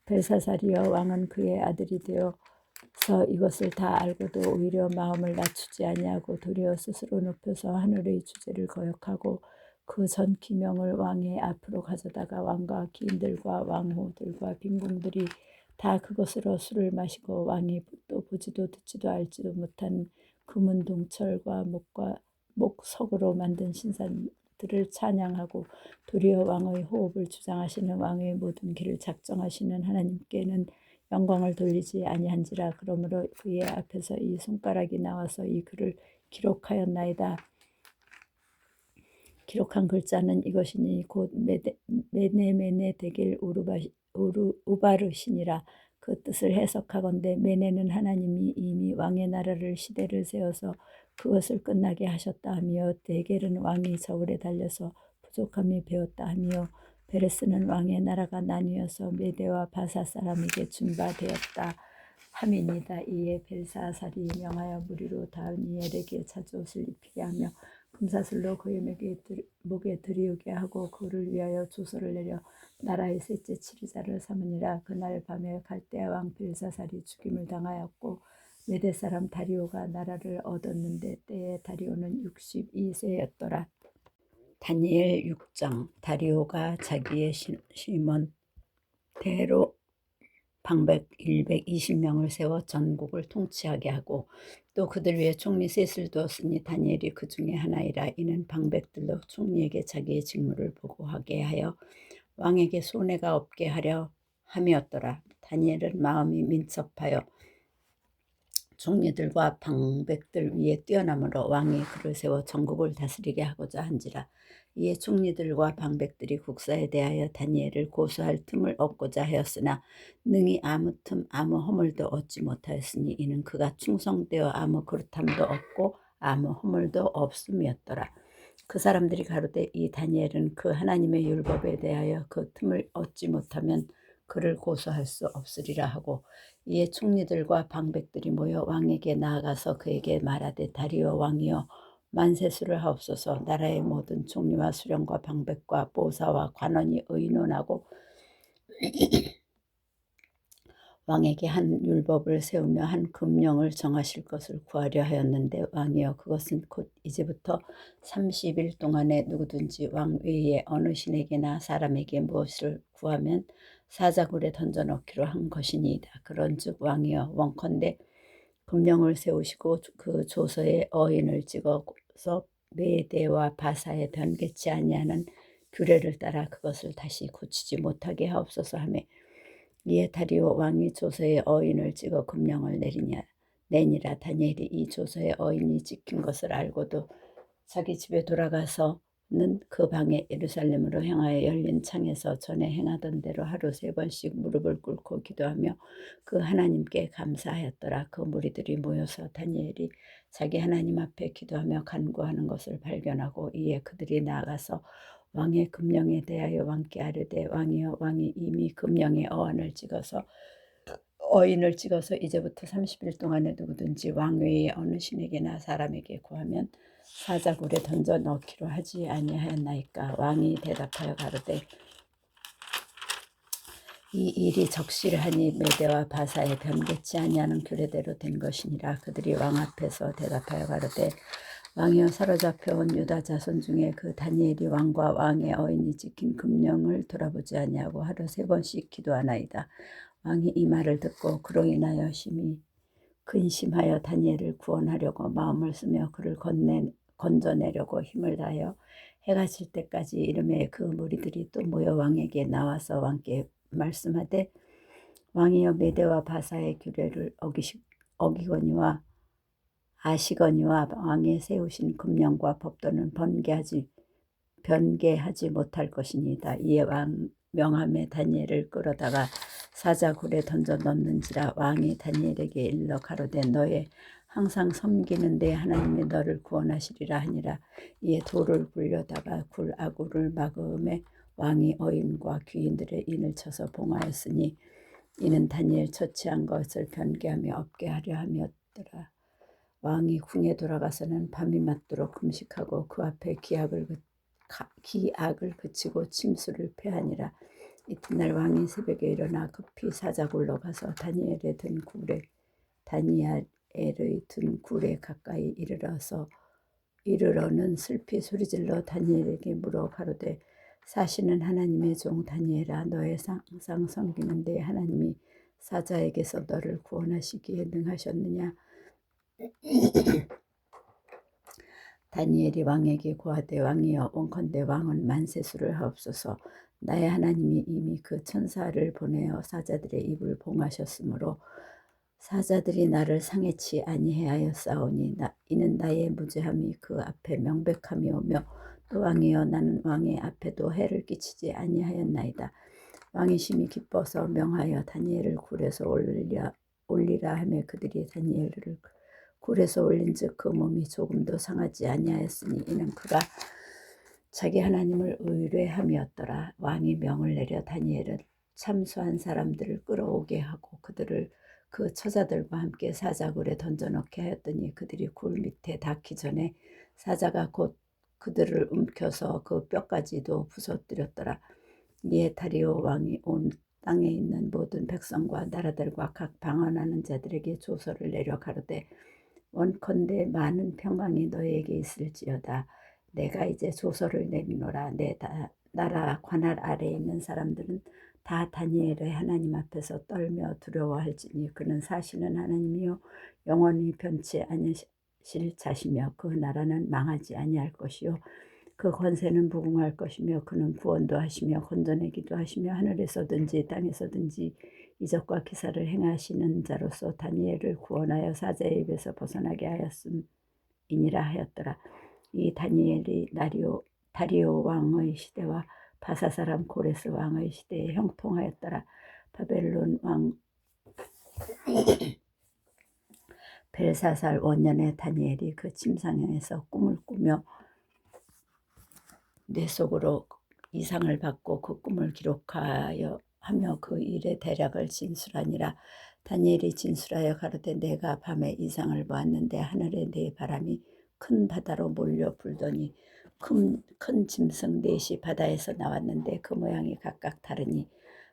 S1: 벨사살이여 왕은 그의 아들이 되어서 이것을 다 알고도 오히려 마음을 낮추지 아니하고 도리어 스스로 높여서 하늘의 주제를 거역하고 그 전 기명을 왕의 앞으로 가져다가 왕과 기인들과 왕후들과 빈궁들이 다 그것으로 술을 마시고 왕이 또 보지도 듣지도 알지도 못한 금은 동철과 목석으로 만든 신상들을 찬양하고 도리어 왕의 호흡을 주장하시는 왕의 모든 길을 작정하시는 하나님께는 영광을 돌리지 아니한지라. 그러므로 그의 앞에서 이 손가락이 나와서 이 글을 기록하였나이다. 기록한 글자는 이것이니 곧 메네메네 데겔 우바르시니라. 그 뜻을 해석하건대 메네는 하나님이 이미 왕의 나라를 시대를 세워서 그것을 끝나게 하셨다 하며 데겔은 왕이 저울에 달려서 부족함이 배었다 하며 베레스는 왕의 나라가 나뉘어서 메대와 바사 사람에게 준바되었다 함이니이다. 이에 벨사살이 명하여 무리로 다니엘에게 자주옷을 입히게 하며 금사슬로 그의 목에 들이우게 하고 그를 위하여 조서를 내려 나라의 셋째 치리자를 삼으니라. 그날 밤에 갈대아 왕 벨사살이 죽임을 당하였고 메대 사람 다리오가 나라를 얻었는데 때에 다리오는 62세였더라. 다니엘 6장. 다리오가 자기의 시몬 대로 방백 120명을 세워 전국을 통치하게 하고 또 그들 위에 총리 셋을 두었으니 다니엘이 그 중에 하나이라. 이는 방백들로 총리에게 자기의 직무를 보고하게 하여 왕에게 손해가 없게 하려 함이었더라. 다니엘은 마음이 민첩하여 총리들과 방백들 위에 뛰어남으로 왕이 그를 세워 전국을 다스리게 하고자 한지라. 이에 총리들과 방백들이 국사에 대하여 다니엘을 고소할 틈을 얻고자 하였으나 능히 아무 틈 아무 허물도 얻지 못하였으니 이는 그가 충성되어 아무 그릇함도 없고 아무 허물도 없음이었더라. 그 사람들이 가로되 이 다니엘은 그 하나님의 율법에 대하여 그 틈을 얻지 못하면 그를 고소할 수 없으리라 하고, 이에 총리들과 방백들이 모여 왕에게 나아가서 그에게 말하되 다리오 왕이여 만세수를 하옵소서. 나라의 모든 총리와 수령과 방백과 보사와 관원이 의논하고 왕에게 한 율법을 세우며 한 금령을 정하실 것을 구하려 하였는데 왕이여 그것은 곧 이제부터 30일 동안에 누구든지 왕 외에 어느 신에게나 사람에게 무엇을 구하면 사자굴에 던져넣기로 한 것이니이다. 그런즉 왕이여 원컨대 금령을 세우시고 그 조서에 어인을 찍어서 메대와 바사에 변개치 아니하는 규례를 따라 그것을 다시 고치지 못하게 하옵소서 하며, 이에 다리오 왕이 조서에 어인을 찍어 금령을 내니라. 다니엘이 이 조서에 어인이 찍힌 것을 알고도 자기 집에 돌아가서는 그 방에 예루살렘으로 향하여 열린 창에서 전에 행하던 대로 하루 3번씩 무릎을 꿇고 기도하며 그 하나님께 감사하였더라. 그 무리들이 모여서 다니엘이 자기 하나님 앞에 기도하며 간구하는 것을 발견하고, 이에 그들이 나아가서 왕의 금령에 대하여 왕께 아뢰되 왕이여 왕이 이미 금령에 어인을 찍어서 이제부터 30일 동안에 누구든지 왕 외에 어느 신에게나 사람에게 구하면 사자굴에 던져 넣기로 하지 아니하였나이까. 왕이 대답하여 가로되 이 일이 적실하니 메대와 바사에 변개치 아니하는 규례대로 된 것이니라. 그들이 왕 앞에서 대답하여 가로되 왕이여 사로잡혀온 유다 자손 중에 그 다니엘이 왕과 왕의 어인이 찍힌 금령을 돌아보지 아니하고 하루 3번씩 기도하나이다. 왕이 이 말을 듣고 그로 인하여 심히 근심하여 다니엘을 구원하려고 마음을 쓰며 그를 건져내려고 힘을 다하여 해가 질 때까지 이르매 그 무리들이 또 모여 왕에게 나와서 왕께 말씀하되 왕이여 메대와 바사의 규례를 어기거니와 아시거니와 왕의 세우신 금령과 법도는 변개하지 못할 것이니이다. 이에 왕 명함에 다니엘을 끌어다가 사자굴에 던져 넣는지라. 왕이 다니엘에게 일러 가로되 너의 항상 섬기는 내 하나님이 너를 구원하시리라 하니라. 이에 돌을 굴려다가 굴 아구를 막음에 왕이 어인과 귀인들의 인을 쳐서 봉하였으니 이는 다니엘 처치한 것을 변개하며 없게 하려 함이었더라. 왕이 궁에 돌아가서는 밤이 맞도록 금식하고 그 앞에 기악을 그치고 침수를 패하니라. 이튿날 왕이 새벽에 일어나 급히 사자굴로 가서 다니엘의 든 굴에 가까이 이르러는 슬피 소리질러 다니엘에게 물어 가로되 사시는 하나님의 종 다니엘아, 너의 항상 섬기는 내 하나님이 사자에게서 너를 구원하시기에 능하셨느냐. 다니엘이 왕에게 고하되 왕이여 원컨대 왕은 만세수를 하옵소서. 나의 하나님이 이미 그 천사를 보내어 사자들의 입을 봉하셨으므로 사자들이 나를 상해치 아니하였사오니 이는 나의 무죄함이 그 앞에 명백함이오며 또 왕이여 나는 왕의 앞에도 해를 끼치지 아니하였나이다. 왕이 심히 기뻐서 명하여 다니엘을 굴에서 올리라 하며 그들이 다니엘을 굴에서 올린즉 그 몸이 조금도 상하지 아니하였으니 이는 그가 자기 하나님을 의뢰함이었더라. 왕이 명을 내려 다니엘은 참수한 사람들을 끌어오게 하고 그들을 그 처자들과 함께 사자굴에 던져넣게 하였더니 그들이 굴 밑에 닿기 전에 사자가 곧 그들을 움켜서 그 뼈까지도 부서뜨렸더라. 이에 다리오 왕이 온 땅에 있는 모든 백성과 나라들과 각 방언하는 자들에게 조서를 내려 가로되 원컨대 많은 평강이 너희에게 있을지어다. 내가 이제 조서를 내리노라. 내 나라 관할 아래에 있는 사람들은 다 다니엘의 하나님 앞에서 떨며 두려워할지니 그는 사시는 하나님이요 영원히 변치 아니하실 자시며 그 나라는 망하지 아니할 것이요 그 권세는 무궁할 것이며 그는 구원도 하시며 건져내기도 하시며 하늘에서든지 땅에서든지 이적과 기사를 행하시는 자로서 다니엘을 구원하여 사자의 입에서 벗어나게 하였음이니라 하였더라. 이 다니엘이 다리오 왕의 시대와 바사 사람 고레스 왕의 시대에 형통하였더라. 바벨론 왕 벨사살 원년에 다니엘이 그 침상에서 꿈을 꾸며 뇌 속으로 이상을 받고 그 꿈을 기록하여 하며 그 일의 대략을 진술하니라. 다니엘이 진술하여 가로되 내가 밤에 이상을 보았는데 하늘에 네 바람이 큰 바다로 몰려 불더니 큰 짐승 넷이 바다에서 나왔는데 그 모양이 각각 다르니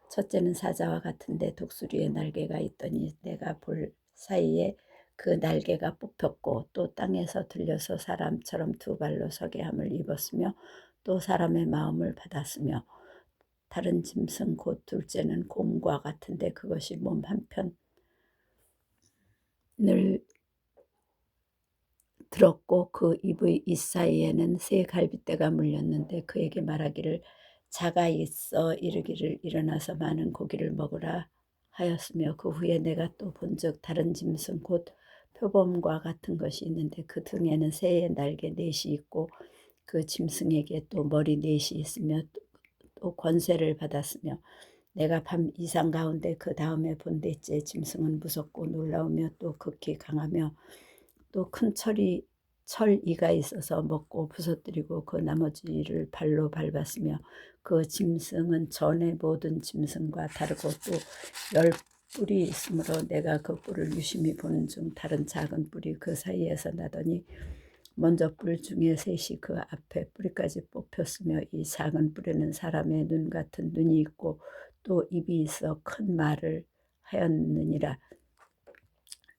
S1: 첫째는 사자와 같은데 독수리의 날개가 있더니 내가 볼 사이에 그 날개가 뽑혔고 또 땅에서 들려서 사람처럼 두 발로 서게 함을 입었으며 또 사람의 마음을 받았으며 다른 짐승 곧 둘째는 곰과 같은데 그것이 몸 한편을 들었고 그 입의 잇 사이에는 새 갈빗대가 물렸는데 그에게 말하기를 자가 있어 이르기를 일어나서 많은 고기를 먹으라 하였으며 그 후에 내가 또 본즉 다른 짐승 곧 표범과 같은 것이 있는데 그 등에는 새의 날개 넷이 있고 그 짐승에게 또 머리 넷이 있으며 또 권세를 받았으며 내가 밤 이상 가운데 그 다음에 본 넷째 짐승은 무섭고 놀라우며 또 극히 강하며 또 큰 철이가 있어서 먹고 부서뜨리고 그 나머지를 발로 밟았으며 그 짐승은 전의 모든 짐승과 다르고 또 10뿔이 있으므로 내가 그 뿔을 유심히 보는 중 다른 작은 뿔이 그 사이에서 나더니 먼저 뿔 중에 셋이 그 앞에 뿌리까지 뽑혔으며 이 작은 뿔에는 사람의 눈 같은 눈이 있고 또 입이 있어 큰 말을 하였느니라.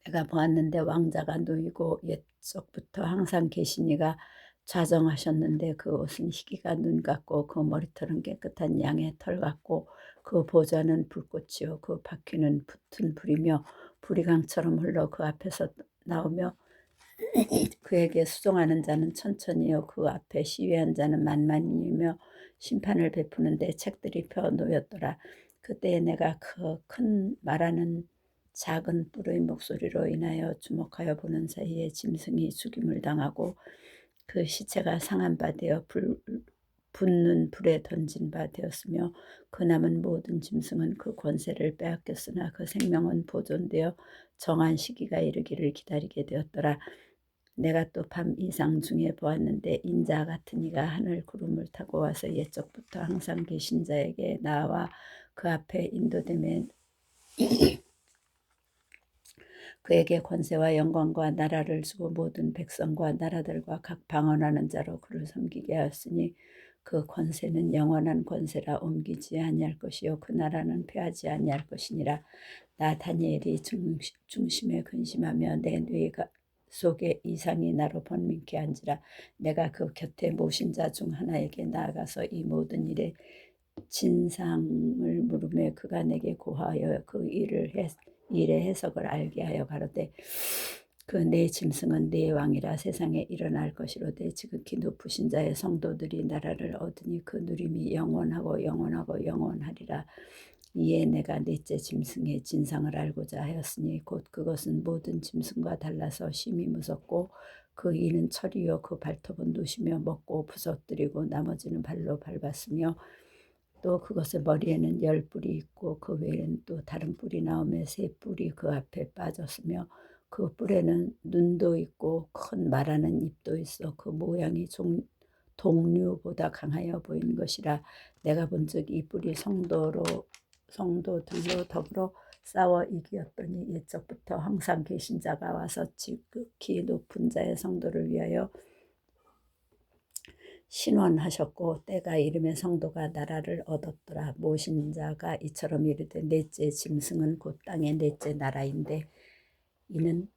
S1: 내가 보았는데 왕자가 누이고 옛적부터 항상 계시니가 좌정하셨는데 그 옷은 희기가 눈 같고 그 머리털은 깨끗한 양의 털 같고 그 보좌는 불꽃이요 그 바퀴는 붙은 불이며 불이 강처럼 흘러 그 앞에서 나오며 그에게 수종하는 자는 천천히요 그 앞에 시위한 자는 만만이며 심판을 베푸는데 책들이 펴 놓였더라. 그때에 내가 그 큰 말하는 작은 뿔의 목소리로 인하여 주목하여 보는 사이에 짐승이 죽임을 당하고 그 시체가 상한 바 되어 붙는 불에 던진 바 되었으며 그 남은 모든 짐승은 그 권세를 빼앗겼으나 그 생명은 보존되어 정한 시기가 이르기를 기다리게 되었더라. 내가 또 밤 이상 중에 보았는데 인자 같은 이가 하늘 구름을 타고 와서 옛적부터 항상 계신 자에게 나와 그 앞에 인도됨에 그에게 권세와 영광과 나라를 주고 모든 백성과 나라들과 각 방언하는 자로 그를 섬기게 하였으니 그 권세는 영원한 권세라 옮기지 아니할 것이요 그 나라는 패하지 아니할 것이니라. 나 다니엘이 중심에 근심하며 내 뇌가 속에 이상이 나로 번민케 한지라. 내가 그 곁에 모신 자 중 하나에게 나아가서 이 모든 일의 진상을 물으며 그가 내게 고하여 그 일의 해석을 알게 하여 가로되 그 네 짐승은 네 왕이라 세상에 일어날 것이로되 지극히 높으신 자의 성도들이 나라를 얻으니 그 누림이 영원하고 영원하고 영원하리라. 이에 내가 넷째 짐승의 진상을 알고자 하였으니 곧 그것은 모든 짐승과 달라서 심히 무섭고 그 이는 철이요 그 발톱은 노시며 먹고 부서뜨리고 나머지는 발로 밟았으며 또 그것의 머리에는 10뿔이 있고 그 외에는 또 다른 뿔이 나오며 3뿔이 그 앞에 빠졌으며 그 뿔에는 눈도 있고 큰 말하는 입도 있어 그 모양이 동류보다 강하여 보이는 것이라. 내가 본즉 이 뿔이 성도들로 더불어 싸워 이기었더니 옛적부터 항상 계신 자가 와서 지극히 높은 자의 성도를 위하여 신원하셨고 때가 이름의 성도가 나라를 얻었더라. 모신 자가 이처럼 이르되 넷째 짐승은 곧 땅의 넷째 나라인데 이는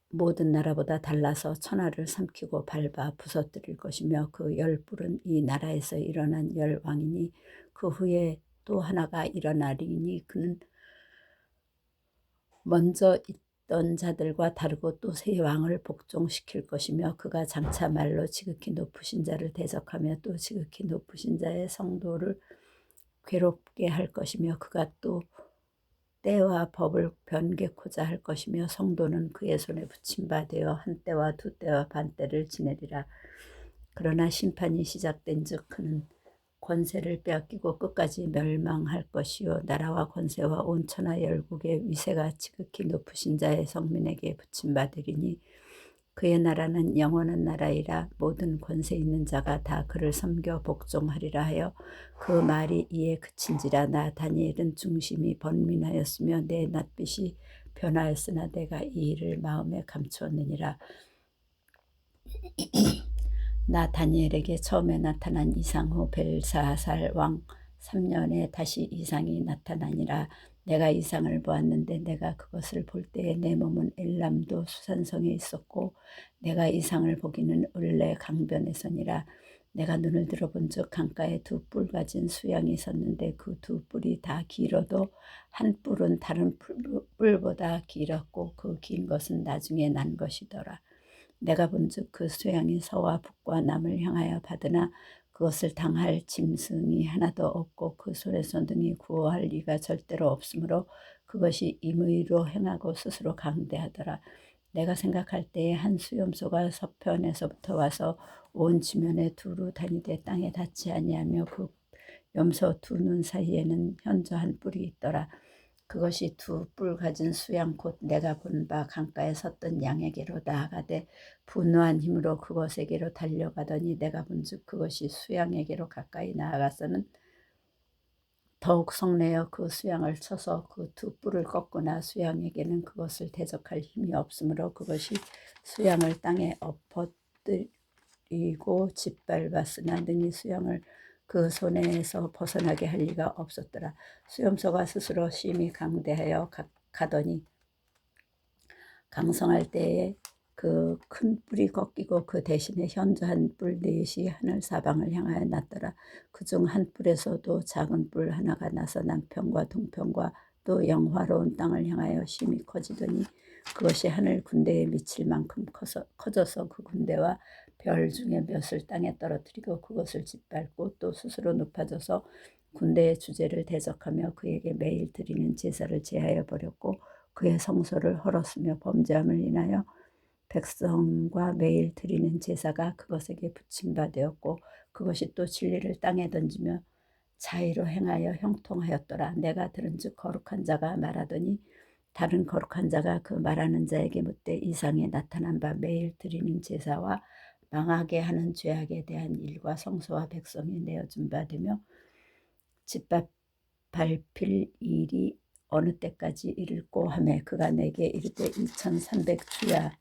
S1: 모든 나라보다 달라서 천하를 삼키고 밟아 부서뜨릴 것이며 그 10뿔은 이 나라에서 일어난 10왕이니 그 후에 또 하나가 일어나리니 그는 먼저 있던 자들과 다르고 또 새 왕을 복종시킬 것이며 그가 장차 말로 지극히 높으신 자를 대적하며 또 지극히 높으신 자의 성도를 괴롭게 할 것이며 그가 또 때와 법을 변개코자 할 것이며 성도는 그의 손에 붙임 바 되어 한 때와 두 때와 반 때를 지내리라. 그러나 심판이 시작된 즉 그는 권세를 빼앗기고 끝까지 멸망할 것이요 나라와 권세와 온 천하 열국의 위세가 지극히 높으신 자의 성민에게 붙임받으리니 그의 나라는 영원한 나라이라. 모든 권세 있는 자가 다 그를 섬겨 복종하리라 하여 그 말이 이에 그친지라. 나 다니엘은 중심이 번민하였으며 내 낯빛이 변하였으나 내가 이 일을 마음에 감추었느니라. 나 다니엘에게 처음에 나타난 이상 후 벨사살 왕 3년에 다시 이상이 나타나니라. 내가 이상을 보았는데 내가 그것을 볼 때에 내 몸은 엘람도 수산성에 있었고 내가 이상을 보기는 을레 강변에서니라. 내가 눈을 들어본 즉 강가에 두 뿔 가진 수양이 있었는데 그 두 뿔이 다 길어도 한 뿔은 다른 뿔보다 길었고 그 긴 것은 나중에 난 것이더라. 내가 본즉 그 수양이 서와 북과 남을 향하여 받으나 그것을 당할 짐승이 하나도 없고 그 손에서 능히 구호할 리가 절대로 없으므로 그것이 임의로 행하고 스스로 강대하더라. 내가 생각할 때에 한 수염소가 서편에서부터 와서 온 지면에 두루 다니되 땅에 닿지 아니하며 그 염소 두 눈 사이에는 현저 한 뿔이 있더라. 그것이 두 뿔 가진 수양 곧 내가 본 바 강가에 섰던 양에게로 나아가되 분노한 힘으로 그것에게로 달려가더니 내가 본즉 그것이 수양에게로 가까이 나아가서는 더욱 성내어 그 수양을 쳐서 그 두 뿔을 꺾으나 수양에게는 그것을 대적할 힘이 없으므로 그것이 수양을 땅에 엎어뜨리고 짓밟았으나 능히 수양을 그 손에서 벗어나게 할 리가 없었더라. 수염소가 스스로 심히 강대하여 가더니 강성할 때에 그 큰 뿔이 꺾이고 그 대신에 현저 한 뿔 넷이 하늘 사방을 향하여 났더라. 그중 한 뿔에서도 작은 뿔 하나가 나서 남편과 동편과 또 영화로운 땅을 향하여 심히 커지더니 그것이 하늘 군대에 미칠 만큼 커져서 그 군대와 별 중에 몇을 땅에 떨어뜨리고 그것을 짓밟고 또 스스로 높아져서 군대의 주제를 대적하며 그에게 매일 드리는 제사를 제하여 버렸고 그의 성소를 헐었으며 범죄함을 인하여 백성과 매일 드리는 제사가 그것에게 붙임바되었고 그것이 또 진리를 땅에 던지며 자의로 행하여 형통하였더라. 내가 들은즉 거룩한 자가 말하더니 다른 거룩한 자가 그 말하는 자에게 묻되 이상에 나타난 바 매일 드리는 제사와 망하게 하는 죄악에 대한 일과 성소와 백성이 내어준 바 되며 짓밟힐 일이 어느 때까지 이를꼬 하매 그가 내게 이르되 2300주야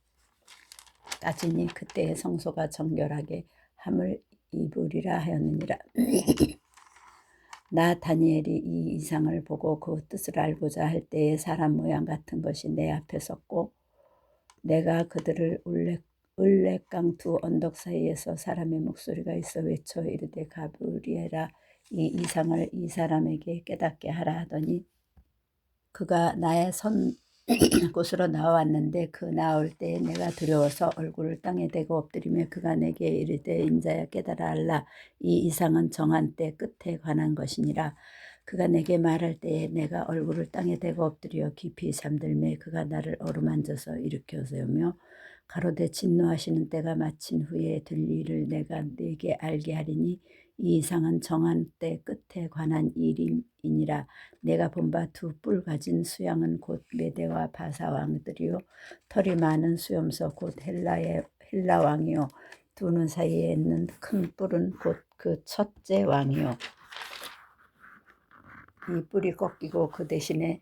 S1: 까지니 그때의 성소가 정결하게 함을 입으리라 하였느니라. 나 다니엘이 이 이상을 보고 그 뜻을 알고자 할 때에 사람 모양 같은 것이 내 앞에 섰고 내가 그들을 을레강 두 언덕 사이에서 사람의 목소리가 있어 외쳐 이르되 가브리엘아 이 이상을 이 사람에게 깨닫게 하라 하더니 그가 나의 선 곳으로 나왔는데 그 나올 때에 내가 두려워서 얼굴을 땅에 대고 엎드리며 그가 내게 이르되 인자야 깨달아 알라 이 이상은 정한 때 끝에 관한 것이니라. 그가 내게 말할 때에 내가 얼굴을 땅에 대고 엎드려 깊이 잠들매 그가 나를 어루만져서 일으켜 세우며 가로되 진노하시는 때가 마친 후에 될 일을 내가 네게 알게 하리니 이 이상은 정한 때 끝에 관한 일이니라. 내가 본 바 두 뿔 가진 수양은 곧 메대와 바사 왕들이요 털이 많은 수염소 곧 헬라 왕이요 두 눈 사이에 있는 큰 뿔은 곧 그 첫째 왕이요 이 뿔이 꺾이고 그 대신에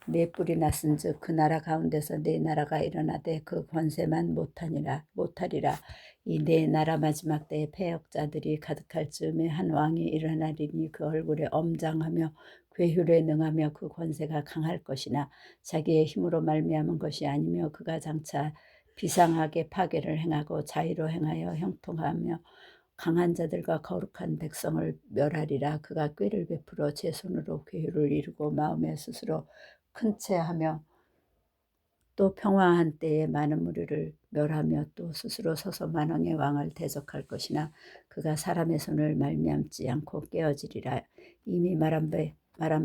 S1: 네 뿔이 났은즉 그 나라 가운데서 네 나라가 일어나되 그 권세만 못하리라. 이 네 나라 마지막 때에 패역자들이 가득할 즈음에 한 왕이 일어나리니 그 얼굴에 엄장하며 괴휼에 능하며 그 권세가 강할 것이나 자기의 힘으로 말미암은 것이 아니며 그가 장차 비상하게 파괴를 행하고 자의로 행하여 형통하며 강한 자들과 거룩한 백성을 멸하리라. 그가 꾀를 베풀어 제 손으로 괴유를 이루고 마음에 스스로 큰 채하며 또 평화한 때에 많은 무리를 멸하며 또 스스로 서서 만왕의 왕을 대적할 것이나 그가 사람의 손을 말미암지 않고 깨어지리라. 이미 말한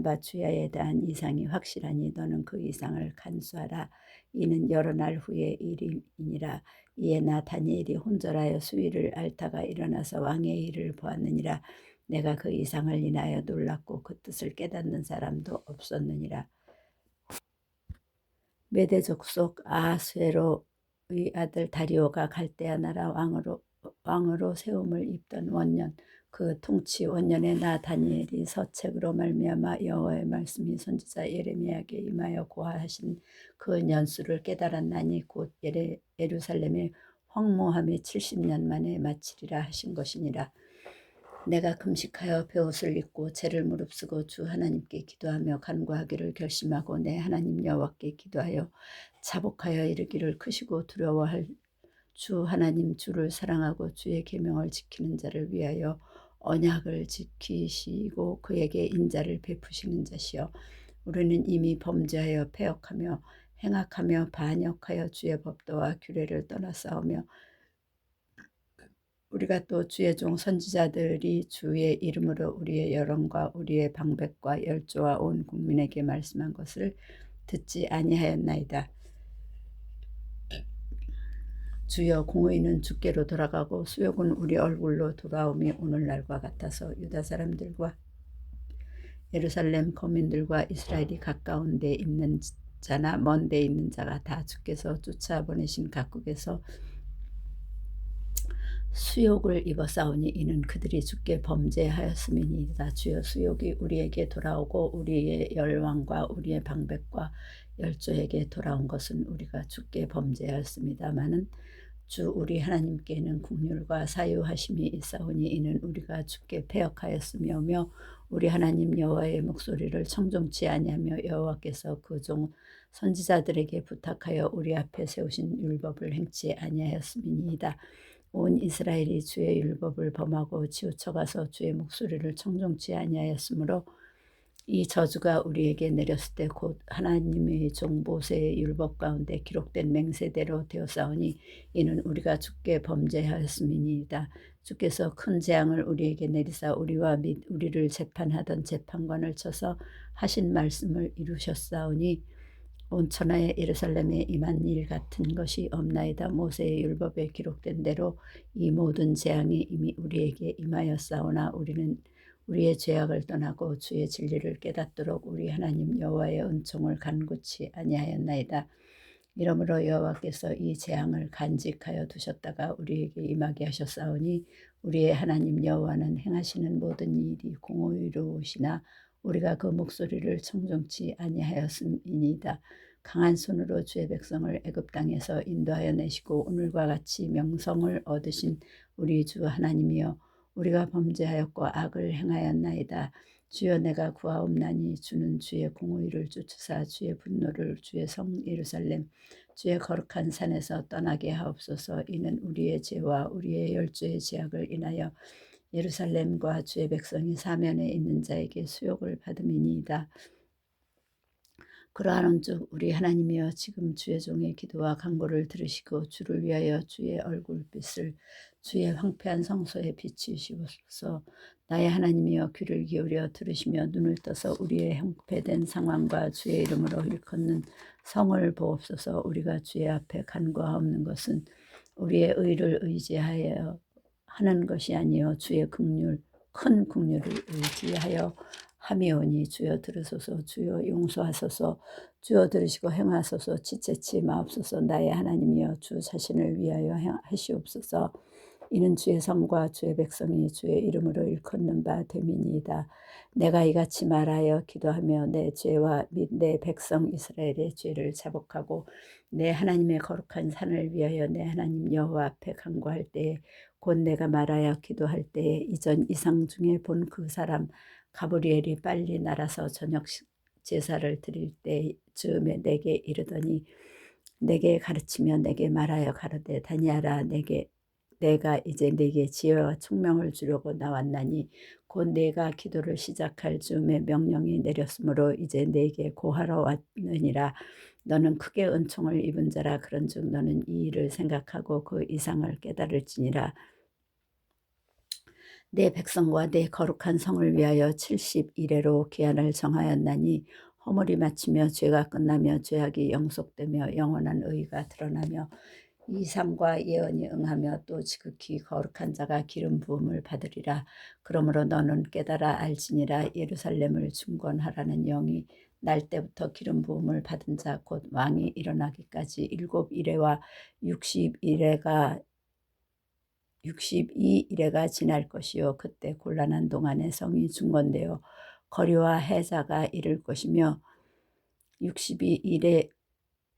S1: 바 주야에 대한 이상이 확실하니 너는 그 이상을 간수하라. 이는 여러 날 후의 일이니라. 이에 나 다니엘이 혼절하여 수위를 앓다가 일어나서 왕의 일을 보았느니라. 내가 그 이상을 인하여 놀랐고 그 뜻을 깨닫는 사람도 없었느니라. 메대 족속 아수에로의 아들 다리오가 갈대아 나라 왕으로 세움을 입던 원년 그 통치 원년에 나 다니엘이 서책으로 말미암아 여호와의 말씀이 선지자 예레미야에게 임하여 고하신 그 년수를 깨달았나니 곧 예루살렘의 황무함이 70년 만에 마치리라 하신 것이니라. 내가 금식하여 베옷을 입고 죄를 무릅쓰고 주 하나님께 기도하며 간구하기를 결심하고 내 하나님 여호와께 기도하여 자복하여 이르기를 크시고 두려워할 주 하나님 주를 사랑하고 주의 계명을 지키는 자를 위하여 언약을 지키시고 그에게 인자를 베푸시는 자시여 우리는 이미 범죄하여 패역하며 행악하며 반역하여 주의 법도와 규례를 떠나 싸우며 우리가 또 주의 종 선지자들이 주의 이름으로 우리의 여론과 우리의 방백과 열조와 온 국민에게 말씀한 것을 듣지 아니하였나이다. 주여 공의는 주께로 돌아가고 수욕은 우리 얼굴로 돌아옴이 오늘날과 같아서 유다 사람들과 예루살렘 거민들과 이스라엘이 가까운 데 있는 자나 먼 데 있는 자가 다 주께서 쫓아보내신 각국에서 수욕을 입었사오니 이는 그들이 주께 범죄하였음이니이다. 주여 수욕이 우리에게 돌아오고 우리의 열왕과 우리의 방백과 열조에게 돌아온 것은 우리가 주께 범죄하였습니다마는 주 우리 하나님께는 긍휼과 사유하심이 있사오니 이는 우리가 주께 패역하였으며며 우리 하나님 여호와의 목소리를 청종치 아니하며 여호와께서 그 종 선지자들에게 부탁하여 우리 앞에 세우신 율법을 행치 아니하였음이니이다. 온 이스라엘이 주의 율법을 범하고 치우쳐가서 주의 목소리를 청종치 아니하였으므로 이 저주가 우리에게 내렸을 때 곧 하나님의 종 모세의 율법 가운데 기록된 맹세대로 되었사오니 이는 우리가 주께 범죄하였음이니이다. 주께서 큰 재앙을 우리에게 내리사 우리와 및 우리를 재판하던 재판관을 쳐서 하신 말씀을 이루셨사오니 온 천하의 예루살렘에 임한 일 같은 것이 없나이다. 모세의 율법에 기록된 대로 이 모든 재앙이 이미 우리에게 임하였사오나 우리는 우리의 죄악을 떠나고 주의 진리를 깨닫도록 우리 하나님 여호와의 은총을 간구치 아니하였나이다. 이러므로 여호와께서 이 재앙을 간직하여 두셨다가 우리에게 임하게 하셨사오니 우리의 하나님 여호와는 행하시는 모든 일이 공의로우시나 우리가 그 목소리를 청종치 아니하였음이니이다. 강한 손으로 주의 백성을 애굽 땅에서 인도하여 내시고 오늘과 같이 명성을 얻으신 우리 주 하나님이여 우리가 범죄하였고 악을 행하였나이다. 주여 내가 구하옵나니 주는 주의 공의를 쫓으사 주의 분노를 주의 성 예루살렘 주의 거룩한 산에서 떠나게 하옵소서. 이는 우리의 죄와 우리의 열조의 죄악을 인하여 예루살렘과 주의 백성이 사면에 있는 자에게 수욕을 받음이니이다. 그러하는즉 우리 하나님이여 지금 주의 종의 기도와 간구를 들으시고 주를 위하여 주의 얼굴빛을 주의 황폐한 성소에 비치시옵소서. 나의 하나님이여 귀를 기울여 들으시며 눈을 떠서 우리의 형폐된 상황과 주의 이름으로 일컫는 성을 보옵소서. 우리가 주의 앞에 간구하옵는 것은 우리의 의를 의지하여 하는 것이 아니요 주의 큰 긍휼을 의지하여 함이오니 주여 들으소서. 주여 용서하소서. 주여 들으시고 행하소서. 지체치 마옵소서. 나의 하나님이여 주 자신을 위하여 하시옵소서. 이는 주의 성과 주의 백성이 주의 이름으로 일컫는 바 됨이니이다. 내가 이같이 말하여 기도하며 내 죄와 및 내 백성 이스라엘의 죄를 자복하고 내 하나님의 거룩한 산을 위하여 내 하나님 여호와 앞에 간구할 때에 곧 내가 말하여 기도할 때에 이전 이상 중에 본 그 사람 가브리엘이 빨리 날아서 저녁 제사를 드릴 때 즈음에 내게 이르더니 내게 가르치며 내게 말하여 가르되 다니엘아 내가 이제 네게 지혜와 총명을 주려고 나왔나니 곧 내가 기도를 시작할 즈음에 명령이 내렸으므로 이제 네게 고하러 왔느니라. 너는 크게 은총을 입은 자라. 그런즉 너는 이 일을 생각하고 그 이상을 깨달을지니라. 내 백성과 내 거룩한 성을 위하여 70일에로 기한을 정하였나니 허물이 마치며 죄가 끝나며 죄악이 영속되며 영원한 의가 드러나며 이상과 예언이 응하며 또 지극히 거룩한 자가 기름 부음을 받으리라. 그러므로 너는 깨달아 알지니라. 예루살렘을 중건하라는 영이 날 때부터 기름 부음을 받은 자 곧 왕이 일어나기까지 7일에와 62일에가 지날 것이요 그때 곤란한 동안에 성이 중건되어 거리와 해자가 이를 것이며 62일에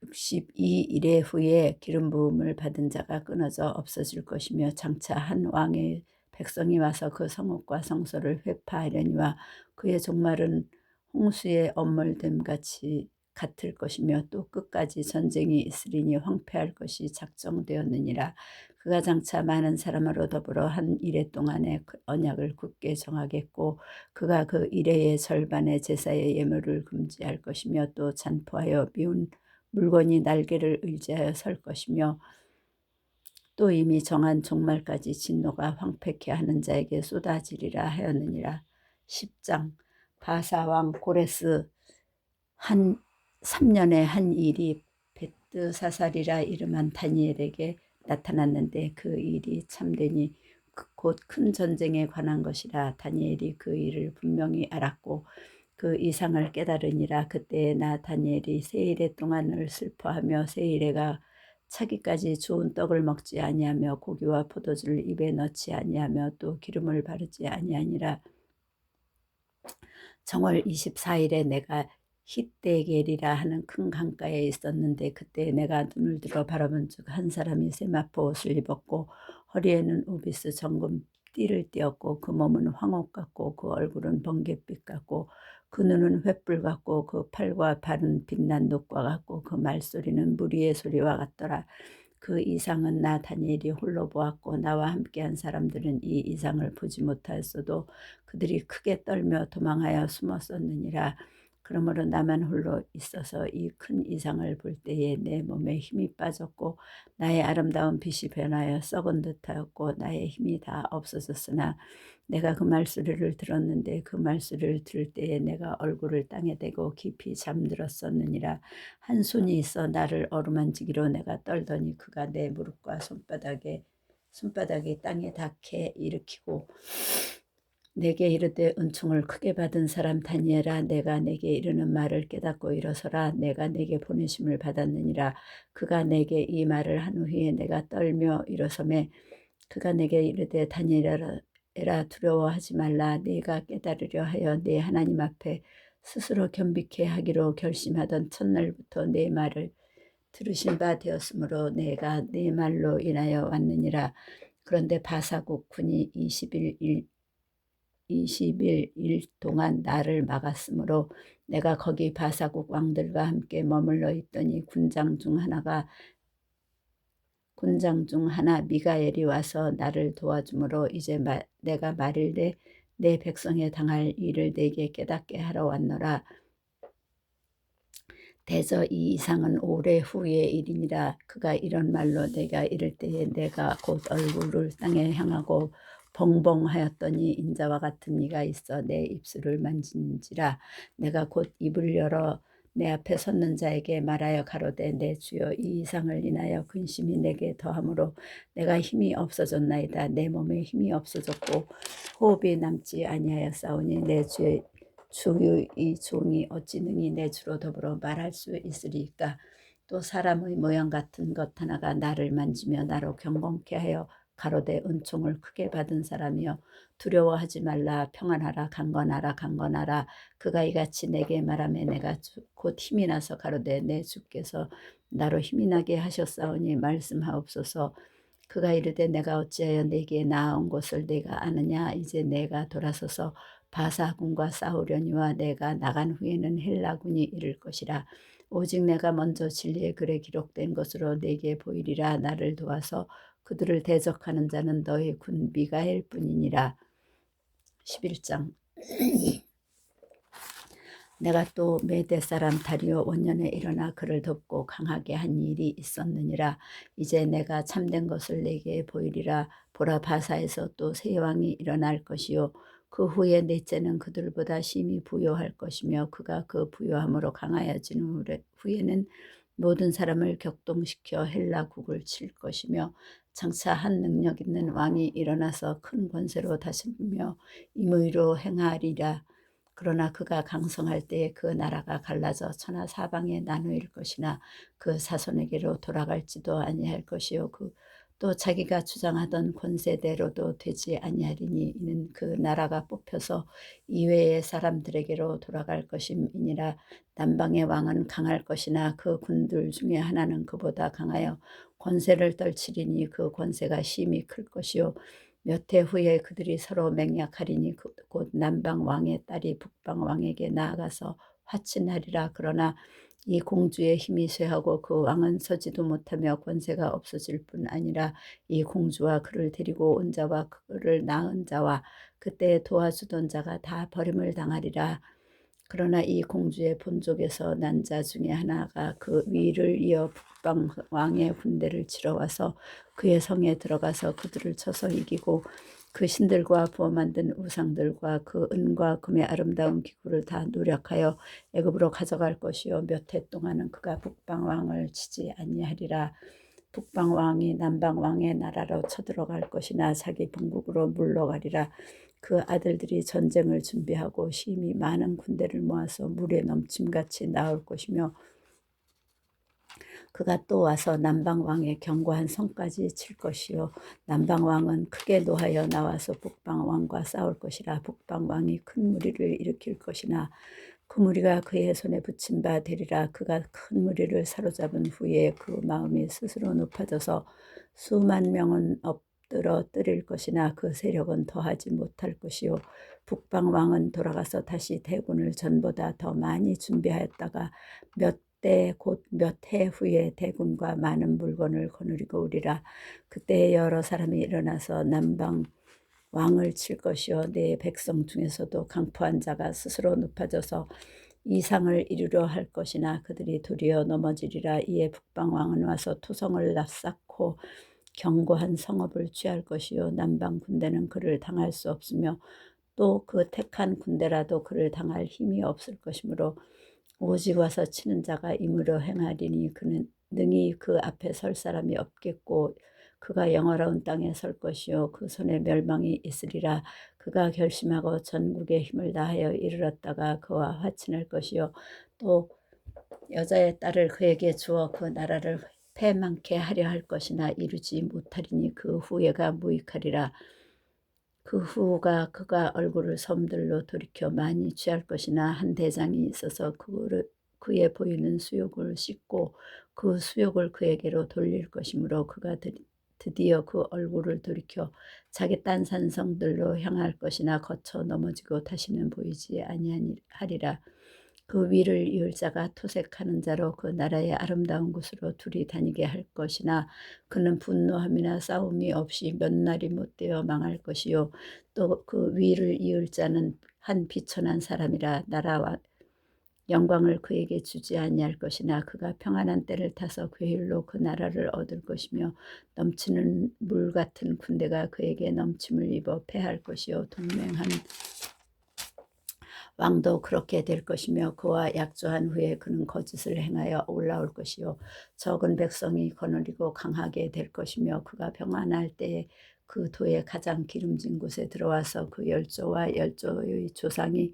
S1: 62일에 후에 기름 부음을 받은 자가 끊어져 없어질 것이며 장차 한 왕의 백성이 와서 그 성읍과 성소를 회파하려니와 그의 종말은 홍수의 엄물됨 같이 같을 것이며 또 끝까지 전쟁이 있으리니 황폐할 것이 작정되었느니라. 그가 장차 많은 사람으로 더불어 한 이레 동안의 언약을 굳게 정하겠고 그가 그 이레의 절반의 제사의 예물을 금지할 것이며 또 잔포하여 미운 물건이 날개를 의지하여 설 것이며 또 이미 정한 종말까지 진노가 황폐케 하는 자에게 쏟아지리라 하였느니라. 10장. 바사왕 고레스 한 3년에 한 일이 벳드사살이라 이름한 다니엘에게 나타났는데 그 일이 참되니 곧 큰 전쟁에 관한 것이라. 다니엘이 그 일을 분명히 알았고 그 이상을 깨달으니라. 그때에 나 다니엘이 세일에 동안을 슬퍼하며 세일에가 차기까지 좋은 떡을 먹지 아니하며 고기와 포도주를 입에 넣지 아니하며 또 기름을 바르지 아니하니라. 정월 24일에 내가 히데겔이라 하는 큰 강가에 있었는데 그때 내가 눈을 들어 바라본즉 한 사람이 세마포 옷을 입었고 허리에는 우비스 정금 띠를 띠었고 그 몸은 황옥 같고 그 얼굴은 번갯빛 같고 그 눈은 횃불 같고 그 팔과 발은 빛난 녹과 같고 그 말소리는 무리의 소리와 같더라. 그 이상은 나 다니엘이 홀로 보았고 나와 함께한 사람들은 이 이상을 보지 못하였어도 그들이 크게 떨며 도망하여 숨었었느니라. 그러므로 나만 홀로 있어서 이 큰 이상을 볼 때에 내 몸에 힘이 빠졌고 나의 아름다운 빛이 변하여 썩은 듯하였고 나의 힘이 다 없어졌으나 내가 그 말소리를 들었는데 그 말소리를 들을 때에 내가 얼굴을 땅에 대고 깊이 잠들었었느니라. 한 손이 있어 나를 어루만지기로 내가 떨더니 그가 내 무릎과 손바닥이 땅에 닿게 일으키고 내게 이르되 은총을 크게 받은 사람 다니엘아 내가 내게 이르는 말을 깨닫고 일어서라. 내가 내게 보내심을 받았느니라. 그가 내게 이 말을 한 후에 내가 떨며 일어서매 그가 내게 이르되 다니엘아 두려워하지 말라. 네가 깨달으려 하여 네 하나님 앞에 스스로 겸비케 하기로 결심하던 첫날부터 네 말을 들으신 바 되었으므로 내가 네 말로 인하여 왔느니라. 그런데 바사국 군이 20일 동안 나를 막았으므로 내가 거기 바사국 왕들과 함께 머물러 있더니 군장 중 하나 미가엘이 와서 나를 도와주므로 이제 내가 말일되 내 백성에 당할 일을 내게 깨닫게 하러 왔노라. 대저 이 이상은 오래 후의 일이니라. 그가 이런 말로 내가 이를 때에 내가 곧 얼굴을 땅에 향하고 벙벙하였더니 인자와 같은 이가 있어 내 입술을 만진지라. 내가 곧 입을 열어 내 앞에 섰는 자에게 말하여 가로되 내 주여 이 이상을 인하여 근심이 내게 더하므로 내가 힘이 없어졌나이다. 내 몸에 힘이 없어졌고 호흡이 남지 아니하였사오니 내 주의 이 종이 어찌 능히 내 주로 더불어 말할 수 있으리까. 또 사람의 모양 같은 것 하나가 나를 만지며 나로 경건케 하여 가로되 은총을 크게 받은 사람이여 두려워하지 말라. 평안하라. 강건하라. 그가 이같이 내게 말하며 내가 곧 힘이 나서 가로되 내 주께서 나로 힘이 나게 하셨사오니 말씀하옵소서. 그가 이르되 내가 어찌하여 내게 나아온 것을 내가 아느냐. 이제 내가 돌아서서 바사군과 싸우려니와 내가 나간 후에는 헬라군이 이를 것이라. 오직 내가 먼저 진리의 글에 기록된 것으로 내게 보이리라. 나를 도와서 그들을 대적하는 자는 너희 군 미가엘 뿐이니라. 11장. 내가 또 메대 사람 다리오 원년에 일어나 그를 돕고 강하게 한 일이 있었느니라. 이제 내가 참된 것을 내게 보이리라. 보라, 바사에서 또 새 왕이 일어날 것이요 그 후에 넷째는 그들보다 심히 부요할 것이며 그가 그 부요함으로 강하여진 후에는 모든 사람을 격동시켜 헬라국을 칠 것이며 장차 한 능력 있는 왕이 일어나서 큰 권세로 다스리며 임의로 행하리라. 그러나 그가 강성할 때에 그 나라가 갈라져 천하 사방에 나누일 것이나 그 자손에게로 돌아갈지도 아니할 것이요 또 자기가 주장하던 권세대로도 되지 아니하리니 이는 그 나라가 뽑혀서 이외의 사람들에게로 돌아갈 것임이니라. 남방의 왕은 강할 것이나 그 군들 중에 하나는 그보다 강하여 권세를 떨치리니 그 권세가 심히 클 것이요 몇 해 후에 그들이 서로 맹약하리니 곧 남방 왕의 딸이 북방 왕에게 나아가서 화친하리라. 그러나 이 공주의 힘이 쇠하고 그 왕은 서지도 못하며 권세가 없어질 뿐 아니라 이 공주와 그를 데리고 온 자와 그를 낳은 자와 그때 도와주던 자가 다 버림을 당하리라. 그러나 이 공주의 본족에서 난 자 중에 하나가 그 위를 이어 북방 왕의 군대를 치러 와서 그의 성에 들어가서 그들을 쳐서 이기고 그 신들과 부어 만든 우상들과 그 은과 금의 아름다운 기구를 다 노력하여 애굽으로 가져갈 것이요 몇 해 동안은 그가 북방 왕을 치지 아니하리라. 북방 왕이 남방 왕의 나라로 쳐들어갈 것이나 자기 본국으로 물러가리라. 그 아들들이 전쟁을 준비하고 심히 많은 군대를 모아서 물에 넘침같이 나올 것이며 그가 또 와서 남방 왕의 견고한 성까지 칠 것이요 남방 왕은 크게 노하여 나와서 북방 왕과 싸울 것이라. 북방 왕이 큰 무리를 일으킬 것이나 그 무리가 그의 손에 붙인 바 되리라. 그가 큰 무리를 사로잡은 후에 그 마음이 스스로 높아져서 수만 명은 엎드러 뜨릴 것이나 그 세력은 더하지 못할 것이요 북방 왕은 돌아가서 다시 대군을 전보다 더 많이 준비하였다가 몇 때 곧 몇 해 후에 대군과 많은 물건을 거느리고 오리라. 그때 여러 사람이 일어나서 남방 왕을 칠 것이요 내 백성 중에서도 강포한 자가 스스로 높아져서 이상을 이루려 할 것이나 그들이 도리어 넘어지리라. 이에 북방 왕은 와서 토성을 쌓고 견고한 성읍을 취할 것이요 남방 군대는 그를 당할 수 없으며 또 그 택한 군대라도 그를 당할 힘이 없을 것이므로 오직 와서 치는 자가 임으로 행하리니 그는 능히 그 앞에 설 사람이 없겠고 그가 영화로운 땅에 설 것이요 그 손에 멸망이 있으리라. 그가 결심하고 전국의 힘을 다하여 이르렀다가 그와 화친할 것이요 또 여자의 딸을 그에게 주어 그 나라를 패망케 하려 할 것이나 이루지 못하리니 그 후회가 무익하리라. 그 후가 그가 얼굴을 섬들로 돌이켜 많이 취할 것이나 한 대장이 있어서 그의 보이는 수욕을 씻고 그 수욕을 그에게로 돌릴 것이므로 그가 드디어 그 얼굴을 돌이켜 자기 딴 산성들로 향할 것이나 거쳐 넘어지고 다시는 보이지 아니하리라. 그 위를 이을 자가 토색하는 자로 그 나라의 아름다운 곳으로 둘이 다니게 할 것이나 그는 분노함이나 싸움이 없이 몇 날이 못되어 망할 것이요 또 그 위를 이을 자는 한 비천한 사람이라 나라와 영광을 그에게 주지 아니할 것이나 그가 평안한 때를 타서 괴일로 그 나라를 얻을 것이며 넘치는 물 같은 군대가 그에게 넘침을 입어 패할 것이요 동맹한 왕도 그렇게 될 것이며 그와 약조한 후에 그는 거짓을 행하여 올라올 것이요 적은 백성이 거느리고 강하게 될 것이며 그가 평안할 때에 그 도의 가장 기름진 곳에 들어와서 그 열조와 열조의 조상이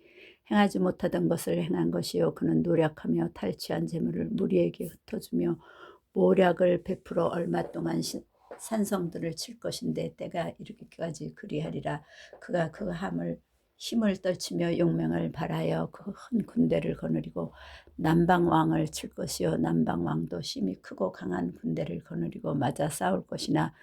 S1: 행하지 못하던 것을 행한 것이요 그는 노력하며 탈취한 재물을 무리에게 흩어주며 모략을 베풀어 얼마 동안 산성들을 칠 것인데 때가 이르기까지 그리하리라. 그가 그 힘을 떨치며 용맹을 발하여 그 큰 군대를 거느리고 남방 왕을 칠 것이요 남방 왕도 심히 크고 강한 군대를 거느리고 맞아 싸울 것이나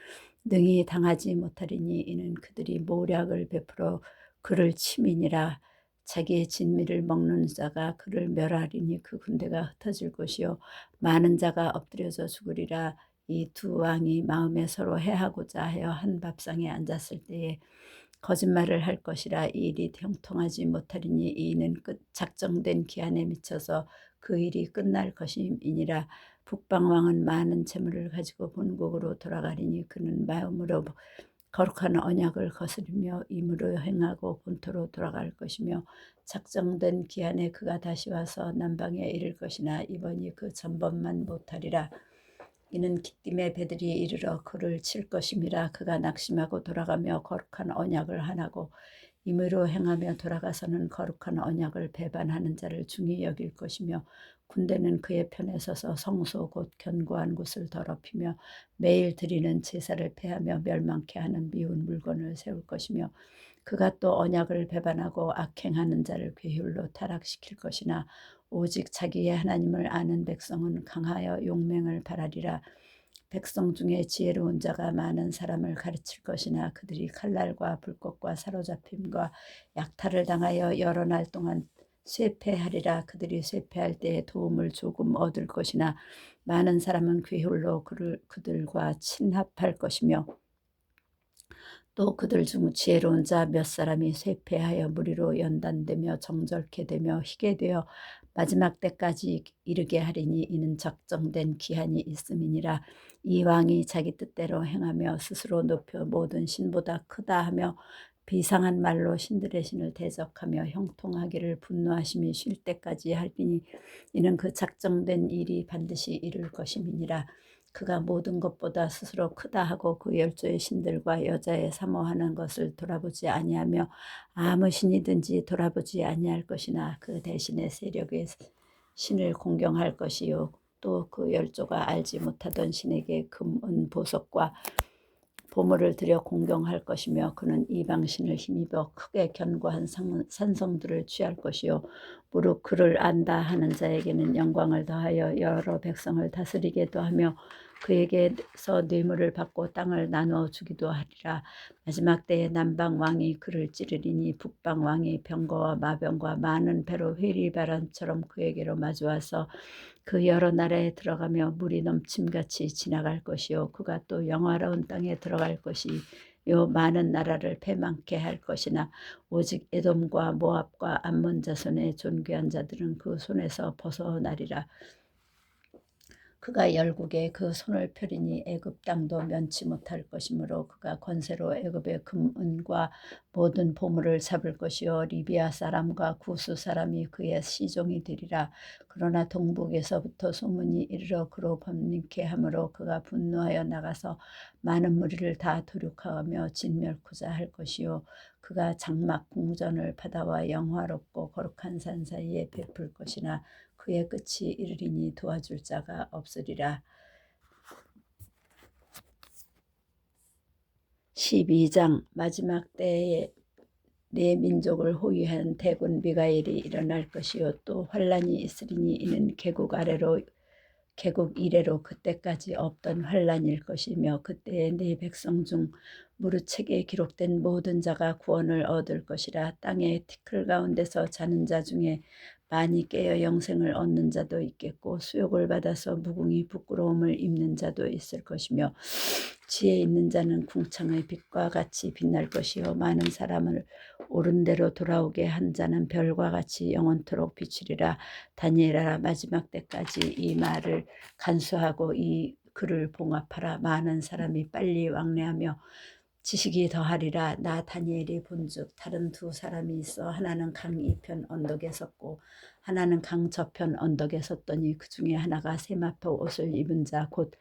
S1: 능히 당하지 못하리니 이는 그들이 모략을 베풀어 그를 침이니라. 자기의 진미를 먹는 자가 그를 멸하리니 그 군대가 흩어질 것이요 많은 자가 엎드려져 죽으리라. 이 두 왕이 마음에 서로 해하고자 하여 한 밥상에 앉았을 때에 거짓말을 할 것이라. 이 일이 형통하지 못하리니 이는 작정된 기한에 미쳐서 그 일이 끝날 것임이니라. 북방왕은 많은 재물을 가지고 본국으로 돌아가리니 그는 마음으로 거룩한 언약을 거스르며 임으로 행하고 본토로 돌아갈 것이며 작정된 기한에 그가 다시 와서 남방에 이를 것이나 이번이 그 전번만 못하리라. 이는 기띔의 배들이 이르러 그를 칠 것임이라. 그가 낙심하고 돌아가며 거룩한 언약을 하나고 임의로 행하며 돌아가서는 거룩한 언약을 배반하는 자를 중히 여길 것이며 군대는 그의 편에 서서 성소 곧 견고한 곳을 더럽히며 매일 드리는 제사를 폐하며 멸망케 하는 미운 물건을 세울 것이며 그가 또 언약을 배반하고 악행하는 자를 괴휼로 타락시킬 것이나 오직 자기의 하나님을 아는 백성은 강하여 용맹을 발하리라. 백성 중에 지혜로운 자가 많은 사람을 가르칠 것이나 그들이 칼날과 불꽃과 사로잡힘과 약탈을 당하여 여러 날 동안 쇠패하리라. 그들이 쇠패할 때에 도움을 조금 얻을 것이나 많은 사람은 괴홀로 그들과 친합할 것이며 또 그들 중 지혜로운 자 몇 사람이 쇠패하여 무리로 연단되며 정절케 되며 희게 되어 마지막 때까지 이르게 하리니 이는 적정된 기한이 있음이니라. 이 왕이 자기 뜻대로 행하며 스스로 높여 모든 신보다 크다 하며 비상한 말로 신들의 신을 대적하며 형통하기를 분노하심이 쉴 때까지 하리니 이는 그 작정된 일이 반드시 이룰 것임이니라. 그가 모든 것보다 스스로 크다 하고 그 열조의 신들과 여자의 사모하는 것을 돌아보지 아니하며 아무 신이든지 돌아보지 아니할 것이나 그 대신에 세력의 신을 공경할 것이요 또 그 열조가 알지 못하던 신에게 금, 은, 보석과 보물을 들여 공경할 것이며 그는 이방신을 힘입어 크게 견고한 산성들을 취할 것이요 무릇 그를 안다 하는 자에게는 영광을 더하여 여러 백성을 다스리게도 하며 그에게서 뇌물을 받고 땅을 나누어 주기도 하리라. 마지막 때에 남방 왕이 그를 찌르리니 북방 왕이 병거와 마병과 많은 배로 회리바람처럼 그에게로 마주와서 그 여러 나라에 들어가며 물이 넘침같이 지나갈 것이요 그가 또 영화로운 땅에 들어갈 것이요 많은 나라를 패망케 할 것이나 오직 에돔과 모압과 암몬 자손의 존귀한 자들은 그 손에서 벗어나리라. 그가 열국에 그 손을 펴리니 애굽 땅도 면치 못할 것이므로 그가 권세로 애굽의 금, 은과 모든 보물을 잡을 것이요 리비아 사람과 구스 사람이 그의 시종이 되리라. 그러나 동북에서부터 소문이 이르러 그로 범림케 하므로 그가 분노하여 나가서 많은 무리를 다 도륙하며 진멸코자 할 것이요 그가 장막 궁전을 바다와 영화롭고 거룩한 산 사이에 베풀 것이나 그의 끝이 이르리니 도와줄 자가 없으리라. 12장 마지막 때에 내 민족을 호위한 대군 미가엘이 일어날 것이요 또 환란이 있으리니 이는 계곡 이래로 그때까지 없던 환란일 것이며 그때에 네 백성 중 무릇 책에 기록된 모든 자가 구원을 얻을 것이라. 땅의 티끌 가운데서 자는 자 중에 많이 깨어 영생을 얻는 자도 있겠고 수욕을 받아서 무궁히 부끄러움을 입는 자도 있을 것이며 지혜 있는 자는 궁창의 빛과 같이 빛날 것이요 많은 사람을 옳은 대로 돌아오게 한 자는 별과 같이 영원토록 비추리라. 다니엘아 마지막 때까지 이 말을 간수하고 이 글을 봉합하라. 많은 사람이 빨리 왕래하며 지식이 더하리라. 나 다니엘이 본즉 다른 두 사람이 있어 하나는 강 이편 언덕에 섰고 하나는 강 저편 언덕에 섰더니 그 중에 하나가 세마포 옷을 입은 자 곧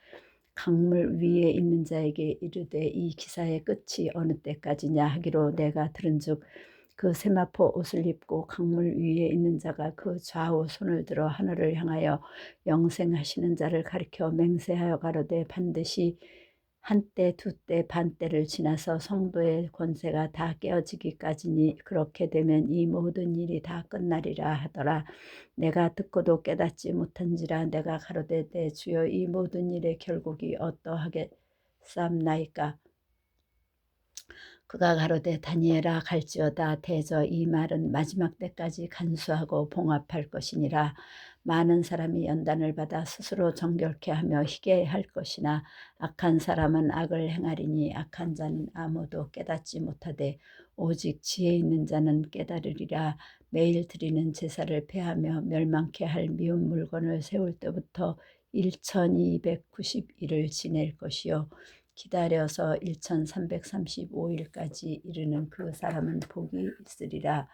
S1: 강물 위에 있는 자에게 이르되 이 기사의 끝이 어느 때까지냐 하기로 내가 들은즉 그 세마포 옷을 입고 강물 위에 있는 자가 그 좌우 손을 들어 하늘을 향하여 영생하시는 자를 가리켜 맹세하여 가로되 반드시 한때 두때 반때를 지나서 성도의 권세가 다 깨어지기까지니 그렇게 되면 이 모든 일이 다 끝나리라 하더라. 내가 듣고도 깨닫지 못한지라. 내가 가로되 내 주여 이 모든 일의 결국이 어떠하겠사옵나이까. 그가 가로되 다니엘아 갈지어다. 대저 이 말은 마지막 때까지 간수하고 봉합할 것이니라. 많은 사람이 연단을 받아 스스로 정결케 하며 희게 할 것이나 악한 사람은 악을 행하리니 악한 자는 아무도 깨닫지 못하되 오직 지혜 있는 자는 깨달으리라. 매일 드리는 제사를 폐하며 멸망케 할 미운 물건을 세울 때부터 1290일을 지낼 것이요 기다려서 1335일까지 이르는 그 사람은 복이 있으리라.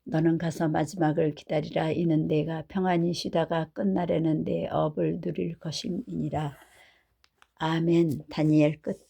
S1: 너는 가서 마지막을 기다리라. 이는 내가 평안히 쉬다가 끝날에는 내 업을 누릴 것임이니라. 아멘. 다니엘 끝.